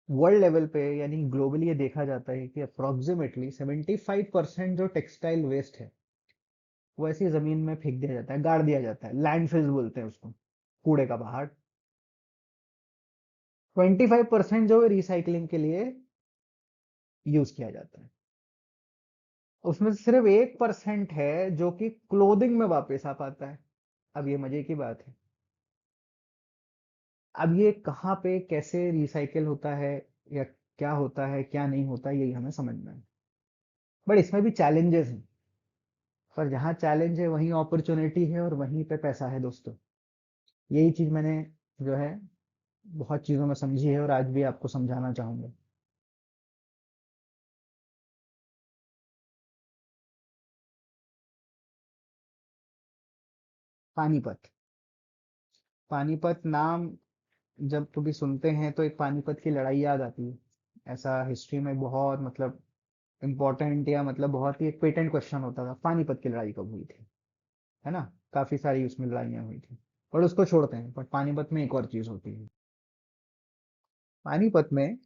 वर्ल्ड लेवल पे यानी ग्लोबली ये देखा जाता है कि अप्रोक्सीमेटली 75% जो टेक्सटाइल वेस्ट है वो ऐसी जमीन में फेंक दिया जाता है, गाड़ दिया जाता है, लैंडफिल्स बोलते हैं उसको, कूड़े का पहाड़। 25% जो रिसाइकलिंग के लिए यूज किया जाता है, उसमें से सिर्फ 1% है जो कि क्लोथिंग में वापस आ पाता है। अब ये मजे की बात है, अब ये कहाँ पे कैसे रिसाइकिल होता है, या क्या होता है क्या नहीं होता, यही हमें समझना है। बट इसमें भी चैलेंजेस हैं, पर जहाँ चैलेंज है वहीं अपॉर्चुनिटी है, और वहीं पे पैसा है दोस्तों। यही चीज मैंने जो है बहुत चीजों में समझी है, और आज भी आपको समझाना चाहूंगा। पानीपत। पानीपत नाम जब कभी सुनते हैं तो एक पानीपत की लड़ाई याद आती है। ऐसा हिस्ट्री में बहुत मतलब इम्पोर्टेंट, या मतलब बहुत ही एक पेटेंट क्वेश्चन होता था, पानीपत की लड़ाई कब हुई थी, है ना। काफी सारी उसमें लड़ाइयाँ हुई थी, पर उसको छोड़ते हैं। पर पानीपत में एक और चीज होती है, पानीपत में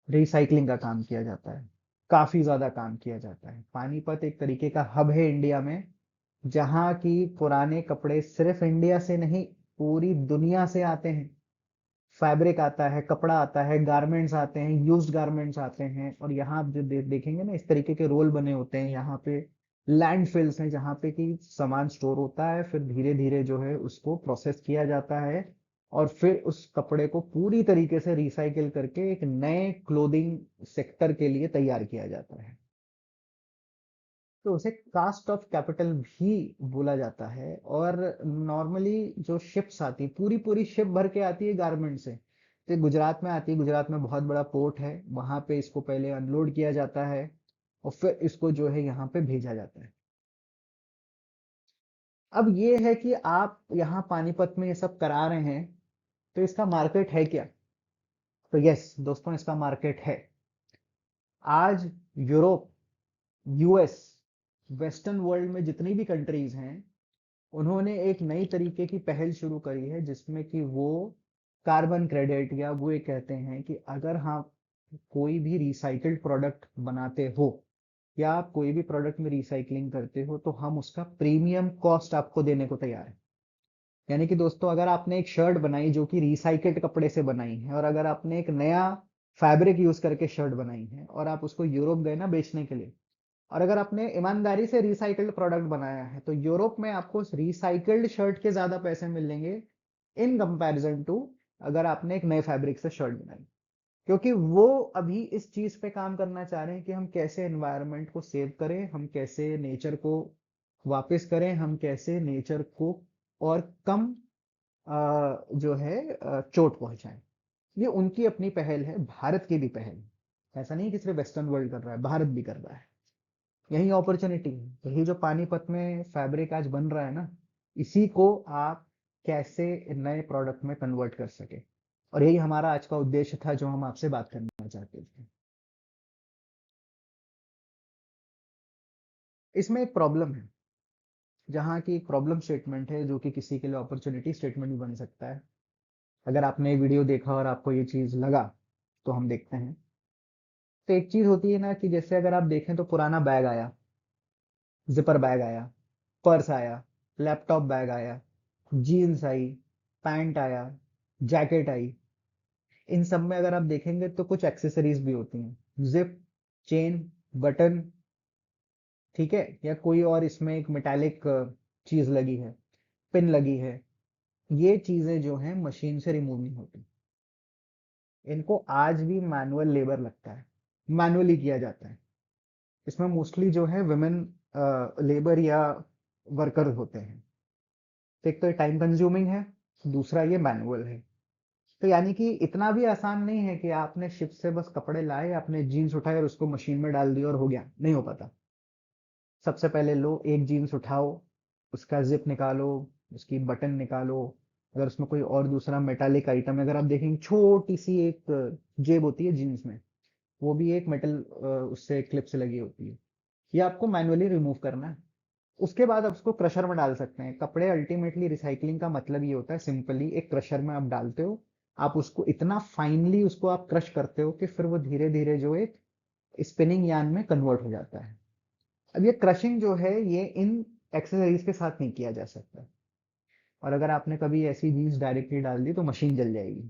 रिसाइकलिंग का काम किया जाता है, काफी ज्यादा काम किया जाता है। पानीपत एक तरीके का हब है इंडिया में, जहाँ की पुराने कपड़े सिर्फ इंडिया से नहीं, पूरी दुनिया से आते हैं। फैब्रिक आता है, कपड़ा आता है, गारमेंट्स आते हैं, यूज्ड गारमेंट्स आते हैं, और यहाँ आप जो देखेंगे ना, इस तरीके के रोल बने होते हैं यहाँ पे। लैंडफिल्स हैं जहाँ पे कि सामान स्टोर होता है, फिर धीरे धीरे जो है उसको प्रोसेस किया जाता है, और फिर उस कपड़े को पूरी तरीके से रिसाइकिल करके एक नए क्लोथिंग सेक्टर के लिए तैयार किया जाता है। तो उसे कास्ट ऑफ कैपिटल भी बोला जाता है। और नॉर्मली जो शिप्स आती, पूरी पूरी शिप भर के आती है गारमेंट से, तो ये गुजरात में आती है। गुजरात में बहुत बड़ा पोर्ट है, वहां पे इसको पहले अनलोड किया जाता है, और फिर इसको जो है यहाँ पे भेजा जाता है। अब ये है कि आप यहाँ पानीपत में ये सब करा रहे हैं, तो इसका मार्केट है क्या? तो यस दोस्तों, इसका मार्केट है। आज यूरोप, यूएस, वेस्टर्न वर्ल्ड में जितनी भी कंट्रीज हैं, उन्होंने एक नई तरीके की पहल शुरू करी है, जिसमें कि वो कार्बन क्रेडिट, या वो ये कहते हैं कि अगर हाँ कोई भी रिसाइकल्ड प्रोडक्ट बनाते हो, या आप कोई भी प्रोडक्ट में रिसाइकलिंग करते हो, तो हम उसका प्रीमियम कॉस्ट आपको देने को तैयार है। यानी कि दोस्तों, अगर आपने एक शर्ट बनाई जो कि रिसाइकल्ड कपड़े से बनाई है, और अगर आपने एक नया फैब्रिक यूज करके शर्ट बनाई है, और आप उसको यूरोप गए ना बेचने के लिए, और अगर आपने ईमानदारी से रिसाइकल्ड प्रोडक्ट बनाया है, तो यूरोप में आपको रिसाइकल्ड शर्ट के ज्यादा पैसे मिलेंगे इन कंपैरिजन टू अगर आपने एक नए फैब्रिक से शर्ट बनाई। क्योंकि वो अभी इस चीज पे काम करना चाह रहे हैं कि हम कैसे एनवायरनमेंट को सेव करें, हम कैसे नेचर को वापस करें, हम कैसे नेचर को और कम जो है चोट पहुंचाएं। ये उनकी अपनी पहल है, भारत की भी पहल है। ऐसा नहीं कि सिर्फ वेस्टर्न वर्ल्ड कर रहा है, भारत भी कर रहा है। यही अपॉर्चुनिटी है, यही जो पानीपत में फैब्रिक आज बन रहा है ना, इसी को आप कैसे नए प्रोडक्ट में कन्वर्ट कर सके। और यही हमारा आज का उद्देश्य था, जो हम आपसे बात करना चाहते थे। इसमें एक प्रॉब्लम है, जहाँ की एक प्रॉब्लम स्टेटमेंट है, जो कि किसी के लिए अपॉर्चुनिटी स्टेटमेंट भी बन सकता है। अगर आपने वीडियो देखा और आपको ये चीज लगा, तो हम देखते हैं। तो एक चीज होती है ना, कि जैसे अगर आप देखें तो पुराना बैग आया, जिपर बैग आया, पर्स आया, लैपटॉप बैग आया, जीन्स आई, पैंट आया, जैकेट आई। इन सब में अगर आप देखेंगे तो कुछ एक्सेसरीज भी होती हैं, जिप, चेन, बटन, ठीक है, या कोई और इसमें एक मेटालिक चीज लगी है, पिन लगी है। ये चीजें जो हैं मशीन से रिमूव नहीं होती, इनको आज भी मैनुअल लेबर लगता है, मैनुअली किया जाता है। इसमें मोस्टली जो है वुमेन लेबर या वर्कर होते हैं। तो एक तो ये टाइम कंज्यूमिंग है, दूसरा ये मैनुअल है। तो यानी कि इतना भी आसान नहीं है कि आपने शिप से बस कपड़े लाए, आपने जीन्स उठाए और उसको मशीन में डाल दिया और हो गया, नहीं हो पाता। सबसे पहले लो एक जीन्स उठाओ, उसका जिप निकालो, उसकी बटन निकालो। अगर उसमें कोई और दूसरा मेटालिक आइटम है, अगर आप देखेंगे छोटी सी एक जेब होती है जीन्स में, वो भी एक मेटल उससे क्लिप से लगी होती है। ये आपको मैनुअली रिमूव करना है। उसके बाद आप उसको क्रशर में डाल सकते हैं। कपड़े अल्टीमेटली रिसाइकलिंग का मतलब ये होता है, सिंपली एक क्रशर में आप डालते हो, आप उसको इतना फाइनली उसको आप क्रश करते हो कि फिर वो धीरे धीरे जो एक स्पिनिंग यार्न में कन्वर्ट हो जाता है। अब ये क्रशिंग जो है ये इन एक्सेसरीज के साथ नहीं किया जा सकता। और अगर आपने कभी ऐसी जीन्स डायरेक्टली डाल दी तो मशीन जल जाएगी,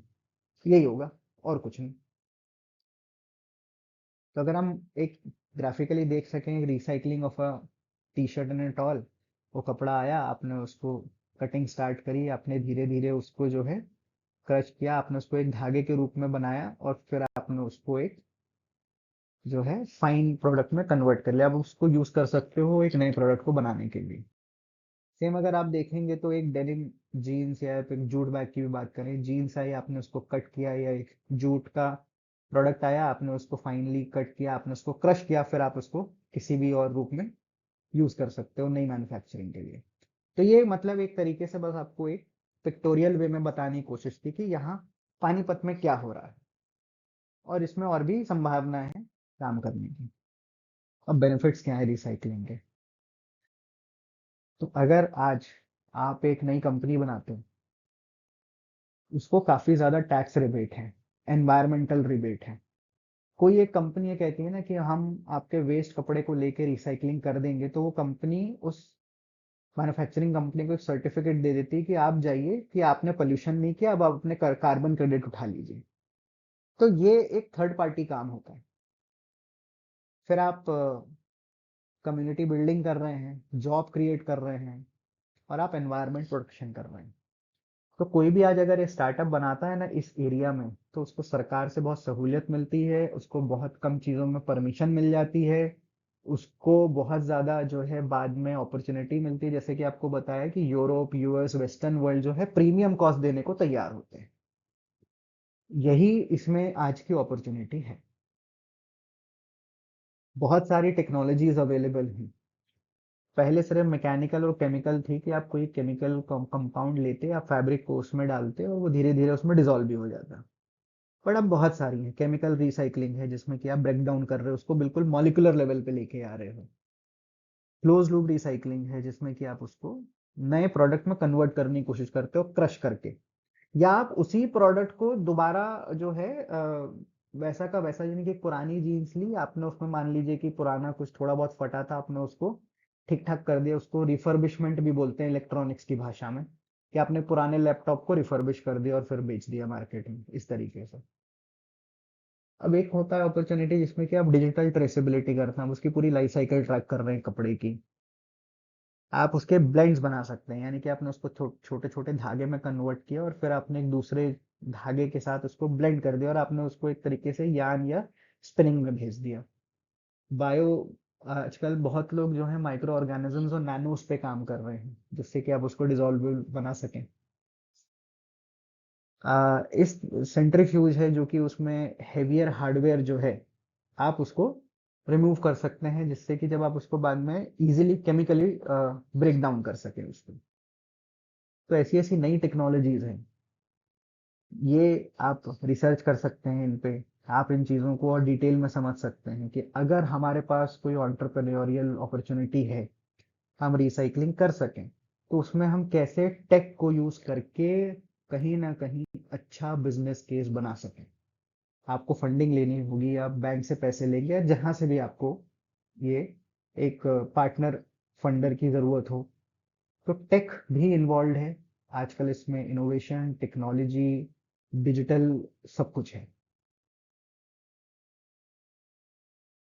यही होगा और कुछ नहीं। तो अगर हम एक ग्राफिकली देख सकें recycling of a T shirt and at all, वो कपड़ा आया, आपने उसको कटिंग स्टार्ट करी, आपने धीरे धीरे उसको जो है क्रश किया, आपने उसको एक धागे के रूप में बनाया और फिर आपने उसको एक जो है फाइन प्रोडक्ट में कन्वर्ट कर लिया। अब उसको यूज कर सकते हो एक नए प्रोडक्ट को बनाने के लिए। सेम अगर आप देखेंगे तो एक डेनिम जीन्स या एक जूट बैग की भी बात करें, जीन्स आई, आपने उसको कट किया, या एक जूट का प्रोडक्ट आया, आपने उसको फाइनली कट किया, आपने उसको क्रश किया, फिर आप उसको किसी भी और रूप में यूज कर सकते हो नई मैन्युफैक्चरिंग के लिए। तो ये मतलब एक तरीके से बस आपको एक पिक्टोरियल वे में बताने की कोशिश की कि यहाँ पानीपत में क्या हो रहा है, और इसमें और भी संभावना है काम करने की। अब बेनिफिट्स क्या है रिसाइकलिंग के? तो अगर आज आप एक नई कंपनी बनाते हो, उसको काफी ज्यादा टैक्स रिबेट है, एनवायरमेंटल रिबेट है। कोई एक कंपनी ये कहती है ना कि हम आपके वेस्ट कपड़े को लेके रिसाइकलिंग कर देंगे, तो वो कंपनी उस मैन्युफैक्चरिंग कंपनी को एक सर्टिफिकेट दे देती है कि आप जाइए कि आपने पोल्यूशन नहीं किया, अब आप अपने कार्बन क्रेडिट उठा लीजिए। तो ये एक थर्ड पार्टी काम होता है। फिर आप कम्युनिटी बिल्डिंग कर रहे हैं, जॉब क्रिएट कर रहे हैं, और आप एनवायरमेंट प्रोटेक्शन कर रहे हैं। तो कोई भी आज अगर ये स्टार्टअप बनाता है ना इस एरिया में, तो उसको सरकार से बहुत सहूलियत मिलती है, उसको बहुत कम चीज़ों में परमिशन मिल जाती है, उसको बहुत ज़्यादा जो है बाद में अपॉर्चुनिटी मिलती है। जैसे कि आपको बताया कि यूरोप, यूएस, वेस्टर्न वर्ल्ड जो है प्रीमियम कॉस्ट देने को तैयार होते हैं। यही इसमें आज की अपॉर्चुनिटी है। बहुत सारी टेक्नोलॉजीज अवेलेबल हैं। पहले सिर्फ मैकेनिकल और केमिकल थी कि आप कोई केमिकल कंपाउंड लेते, आप फैब्रिक को उसमें डालते और वो धीरे धीरे उसमें डिजोल्व भी हो जाता। बट अब बहुत सारी है। केमिकल रिसाइकलिंग है जिसमें कि आप ब्रेक डाउन कर रहे हो, उसको बिल्कुल मॉलिक्यूलर लेवल पे लेके आ रहे हो। क्लोज लूप रिसाइकलिंग है जिसमें कि आप उसको नए प्रोडक्ट में कन्वर्ट करने की कोशिश करते हो क्रश करके, या आप उसी प्रोडक्ट को दोबारा जो है वैसा का वैसा, यानी कि एक पुरानी जीन्स ली आपने, उसमें मान लीजिए कि पुराना कुछ थोड़ा बहुत फटा था, आपने उसको ठीक ठाक कर दिया, उसको रिफर्बिशमेंट भी बोलते हैं इलेक्ट्रॉनिक्स की भाषा में, कि आपने पुराने लैपटॉप को रिफर्बिश कर दिया और फिर बेच दिया मार्केट में इस तरीके से। अब एक होता है अपॉर्चुनिटी जिसमें कि आप डिजिटल ट्रेसेबिलिटी करते हैं, आप उसकी पूरी लाइफ साइकिल ट्रैक कर रहे हैं कपड़े की। आप उसके ब्लेंड्स बना सकते हैं, यानी कि आपने उसको छोटे छोटे धागे में कन्वर्ट किया और फिर आपने एक दूसरे धागे के साथ उसको ब्लेंड कर दिया और आपने उसको एक तरीके से यार्न या स्पिनिंग में भेज दिया। बायो आजकल बहुत लोग जो है माइक्रो ऑर्गेनिजम्स और नैनोस पे काम कर रहे हैं जिससे कि आप उसको डिजोल्व बना सकें। इस सेंट्रीफ्यूज है जो कि उसमें हेवियर हार्डवेयर जो है, आप उसको रिमूव कर सकते हैं जिससे कि जब आप उसको बाद में इजीली केमिकली ब्रेक डाउन कर सकें उसको। तो ऐसी ऐसी नई टेक्नोलॉजीज हैं, ये आप रिसर्च कर सकते हैं इन पे। आप इन चीज़ों को और डिटेल में समझ सकते हैं कि अगर हमारे पास कोई एंटरप्रेन्योरियल अपॉर्चुनिटी है, हम रिसाइकलिंग कर सकें, तो उसमें हम कैसे टेक को यूज करके कहीं ना कहीं अच्छा बिजनेस केस बना सकें। आपको फंडिंग लेनी होगी, आप बैंक से पैसे लेंगे या जहां से भी आपको ये एक पार्टनर फंडर की जरूरत हो, तो टेक भी इन्वॉल्व है आजकल इसमें, इनोवेशन, टेक्नोलॉजी, डिजिटल, सब कुछ है।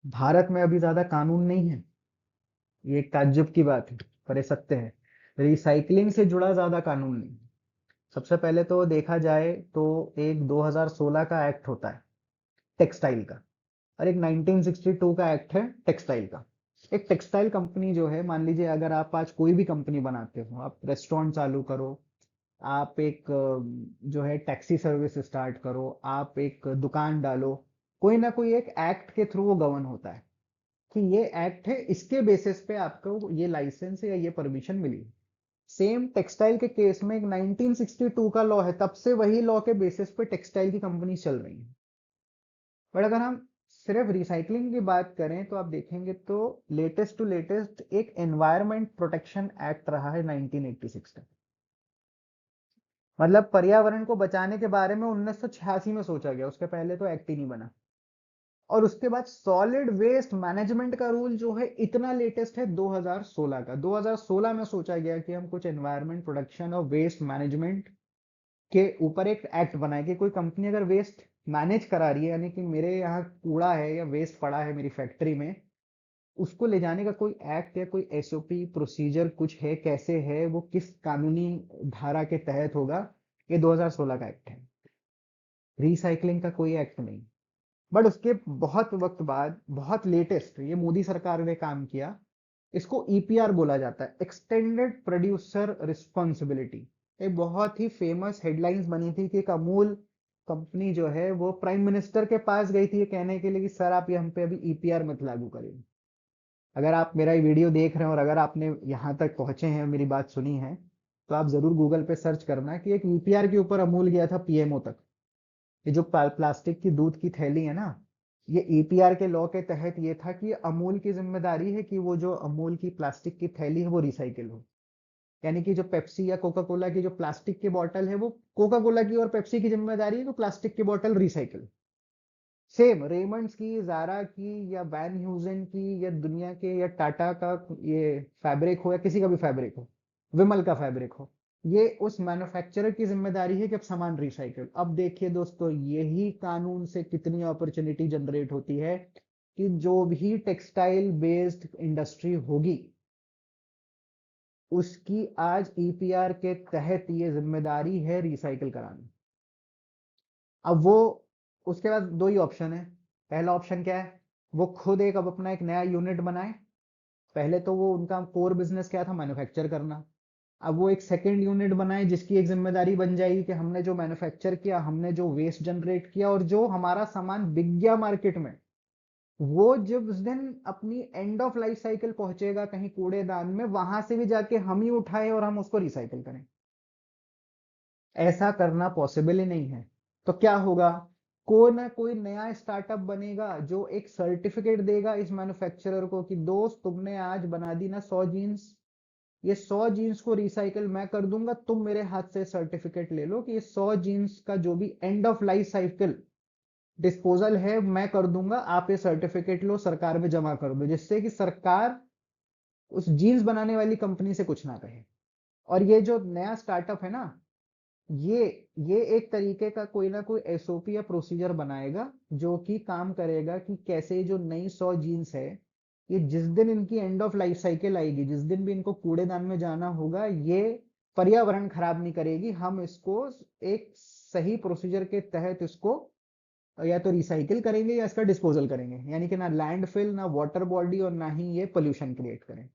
भारत में अभी ज्यादा कानून नहीं है, ये एक ताज्जुब की बात है, पर ये सत्य है। रिसाइकलिंग से जुड़ा ज्यादा कानून नहीं। सबसे पहले तो देखा जाए तो एक 2016 का एक्ट होता है टेक्सटाइल का, और एक 1962 का एक्ट है टेक्सटाइल का। एक टेक्सटाइल कंपनी जो है, मान लीजिए अगर आप आज कोई भी कंपनी बनाते हो, आप रेस्टोरेंट चालू करो, आप एक जो है टैक्सी सर्विस स्टार्ट करो, आप एक दुकान डालो, कोई ना कोई एक एक्ट के थ्रू वो गवर्न होता है कि ये एक्ट है, इसके बेसिस पे आपको ये लाइसेंस या ये परमिशन मिली। सेम टेक्सटाइल के केस में एक 1962 का लॉ है, तब से वही लॉ के बेसिस पे टेक्सटाइल की कंपनी चल रही है। बट अगर हम सिर्फ रिसाइकलिंग की बात करें तो आप देखेंगे तो लेटेस्ट टू लेटेस्ट एक एनवायरमेंट प्रोटेक्शन एक्ट रहा है 1986 का। मतलब पर्यावरण को बचाने के बारे में 1986 में सोचा गया, उसके पहले तो एक्ट ही नहीं बना। और उसके बाद सॉलिड वेस्ट मैनेजमेंट का रूल जो है इतना लेटेस्ट है 2016 का। 2016 में सोचा गया कि हम कुछ एनवायरमेंट प्रोटेक्शन और वेस्ट मैनेजमेंट के ऊपर एक एक्ट बनाए कि कोई कंपनी अगर वेस्ट मैनेज करा रही है, यानी कि मेरे यहाँ कूड़ा है या वेस्ट पड़ा है मेरी फैक्ट्री में, उसको ले जाने का कोई एक्ट या कोई एसओपी प्रोसीजर कुछ है, कैसे है वो, किस कानूनी धारा के तहत होगा, ये 2016 का एक्ट है। रिसाइकलिंग का कोई एक्ट नहीं। बट उसके बहुत वक्त बाद बहुत लेटेस्ट ये मोदी सरकार ने काम किया, इसको ईपीआर बोला जाता है, एक्सटेंडेड प्रोड्यूसर रिस्पॉन्सिबिलिटी। एक बहुत ही फेमस हेडलाइंस बनी थी कि एक अमूल कंपनी जो है वो प्राइम मिनिस्टर के पास गई थी ये कहने के लिए कि सर आप ये हम पे अभी ईपीआर मत लागू करें। अगर आप मेरा ये वीडियो देख रहे हैं और अगर आपने यहाँ तक पहुंचे हैं, मेरी बात सुनी है, तो आप जरूर गूगल पे सर्च करना कि एक ईपीआर के ऊपर अमूल गया था पीएमओ तक। ये जो प्लास्टिक की दूध की थैली है ना, ये ईपीआर के लॉ के तहत ये था कि अमूल की जिम्मेदारी है कि वो जो अमूल की प्लास्टिक की थैली है वो रिसाइकिल हो। यानी कि जो पेप्सी या कोका कोला की जो प्लास्टिक की बोतल है, वो कोका कोला की और पेप्सी की जिम्मेदारी है कि प्लास्टिक की बोतल रिसाइकिल। सेम रेमंड्स की, जारा की, या वैन ह्यूजन की, या दुनिया के, या टाटा का ये फैब्रिक हो, या किसी का भी फैब्रिक हो, विमल का फैब्रिक हो, ये उस मैन्युफैक्चरर की जिम्मेदारी है कि अब सामान रिसाइकिल। अब देखिए दोस्तों, यही कानून से कितनी अपॉर्चुनिटी जनरेट होती है कि जो भी टेक्सटाइल बेस्ड इंडस्ट्री होगी उसकी आज ईपीआर के तहत ये जिम्मेदारी है रिसाइकिल कराना। अब वो, उसके बाद दो ही ऑप्शन है। पहला ऑप्शन क्या है, वो खुद एक अब अपना एक नया यूनिट बनाए। पहले तो वो उनका कोर बिजनेस क्या था, मैन्युफैक्चर करना। अब वो एक सेकंड यूनिट बनाए जिसकी एक जिम्मेदारी बन जाएगी कि हमने जो मैन्युफैक्चर किया, हमने जो वेस्ट जनरेट किया और जो हमारा सामान बिक गया मार्केट में, वो जब उस दिन अपनी एंड ऑफ लाइफ साइकिल पहुंचेगा कहीं कूड़ेदान में, वहां से भी जाके हम ही उठाएं और हम उसको रिसाइकिल करें। ऐसा करना पॉसिबल ही नहीं है। तो क्या होगा, कोई ना कोई नया स्टार्टअप बनेगा जो एक सर्टिफिकेट देगा इस मैन्युफैक्चरर को कि दोस्त तुमने आज बना दी ना 100 जीन्स, ये 100 जीन्स को रिसाइकिल मैं कर दूंगा, तुम मेरे हाथ से सर्टिफिकेट ले लो कि ये 100 जीन्स का जो भी end of life cycle disposal है मैं कर दूंगा, आप ये सर्टिफिकेट लो सरकार में जमा कर दो, जिससे कि सरकार उस जीन्स बनाने वाली कंपनी से कुछ ना कहे। और ये जो नया स्टार्टअप है ना, ये ये एक तरीके का कोई ना कोई एसओपी या प्रोसीजर बनाएगा जो कि काम करेगा कि कैसे जो नई 100 जीन्स है, ये जिस दिन इनकी एंड ऑफ लाइफ साइकिल आएगी, जिस दिन भी इनको कूड़ेदान में जाना होगा, ये पर्यावरण खराब नहीं करेगी। हम इसको एक सही प्रोसीजर के तहत इसको या तो रिसाइकिल करेंगे या इसका डिस्पोजल करेंगे, यानी कि ना लैंडफिल, ना वाटर बॉडी, और ना ही ये पोल्यूशन क्रिएट करें।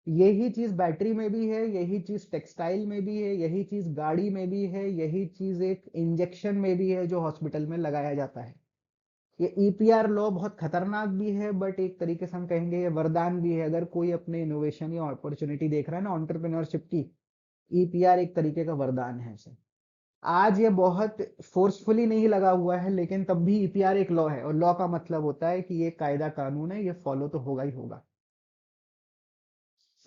यही चीज बैटरी में भी है, यही चीज टेक्सटाइल में भी है, यही चीज गाड़ी में भी है, यही चीज एक इंजेक्शन में भी है जो हॉस्पिटल में लगाया जाता है। ये ईपीआर लॉ बहुत खतरनाक भी है, बट एक तरीके से हम कहेंगे ये वरदान भी है। अगर कोई अपने इनोवेशन या अपॉर्चुनिटी देख रहा है ना एंटरप्रेन्योरशिप की, ईपीआर एक तरीके का वरदान है इसे। आज ये बहुत फोर्सफुली नहीं लगा हुआ है, लेकिन तब भी ईपीआर एक लॉ है, और लॉ का मतलब होता है कि ये कायदा कानून है, ये फॉलो तो होगा ही होगा।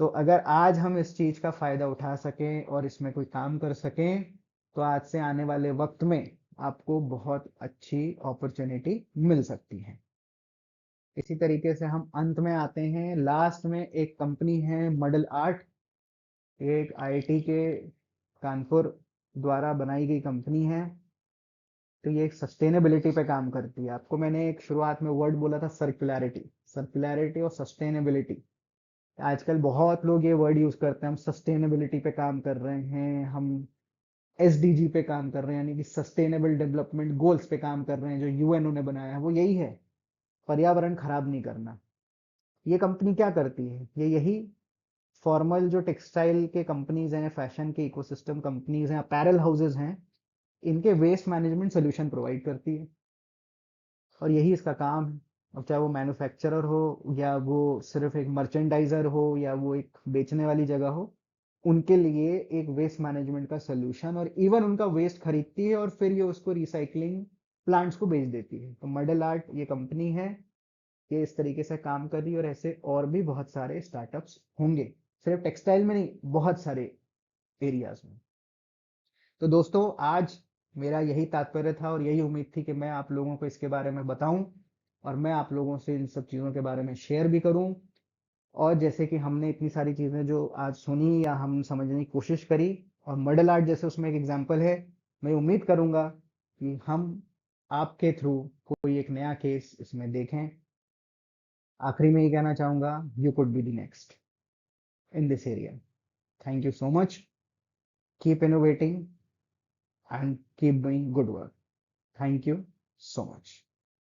तो अगर आज हम इस चीज का फायदा उठा सकें और इसमें कोई काम कर सकें, तो आज से आने वाले वक्त में आपको बहुत अच्छी अपॉर्चुनिटी मिल सकती है। इसी तरीके से हम अंत में आते हैं, लास्ट में एक कंपनी है मॉडल आर्ट, एक आईआईटी के कानपुर द्वारा बनाई गई कंपनी है। तो ये एक सस्टेनेबिलिटी पे काम करती है। आपको मैंने एक शुरुआत में वर्ड बोला था, सर्कुलैरिटी। सर्कुलैरिटी और सस्टेनेबिलिटी, आजकल बहुत लोग ये वर्ड यूज करते हैं, हम सस्टेनेबिलिटी पे काम कर रहे हैं, हम एसडीजी पे काम कर रहे हैं, यानी कि सस्टेनेबल डेवलपमेंट गोल्स पे काम कर रहे हैं जो यूएनओ ने बनाया है, वो यही है, पर्यावरण खराब नहीं करना। ये कंपनी क्या करती है, ये यही फॉर्मल जो टेक्सटाइल के कंपनीज हैं, फैशन के इकोसिस्टम कंपनीज हैं, अपैरल हाउसेज हैं, इनके वेस्ट मैनेजमेंट सोल्यूशन प्रोवाइड करती है, और यही इसका काम है। अब चाहे वो मैन्युफैक्चरर हो या वो सिर्फ एक मर्चेंडाइजर हो या वो एक बेचने वाली जगह हो, उनके लिए एक वेस्ट मैनेजमेंट का सोल्यूशन, और इवन उनका वेस्ट खरीदती है और फिर ये उसको रिसाइकलिंग प्लांट्स को बेच देती है। तो मॉडल आर्ट ये कंपनी है, ये इस तरीके से काम कर रही है, और ऐसे और भी बहुत सारे स्टार्टअप्स होंगे, सिर्फ टेक्सटाइल में नहीं, बहुत सारे एरियाज में। तो दोस्तों, आज मेरा यही तात्पर्य था और यही उम्मीद थी कि मैं आप लोगों को इसके बारे में बताऊं और मैं आप लोगों से इन सब चीज़ों के बारे में शेयर भी करूं। और जैसे कि हमने इतनी सारी चीज़ें जो आज सुनी या हम समझने की कोशिश करी, और मॉडल आर्ट जैसे उसमें एक एग्जांपल है, मैं उम्मीद करूंगा कि हम आपके थ्रू कोई एक नया केस इसमें देखें। आखिरी में ये कहना चाहूंगा, you could be the next in this area. Thank you so much. Keep innovating and keep doing good work. Thank you so much.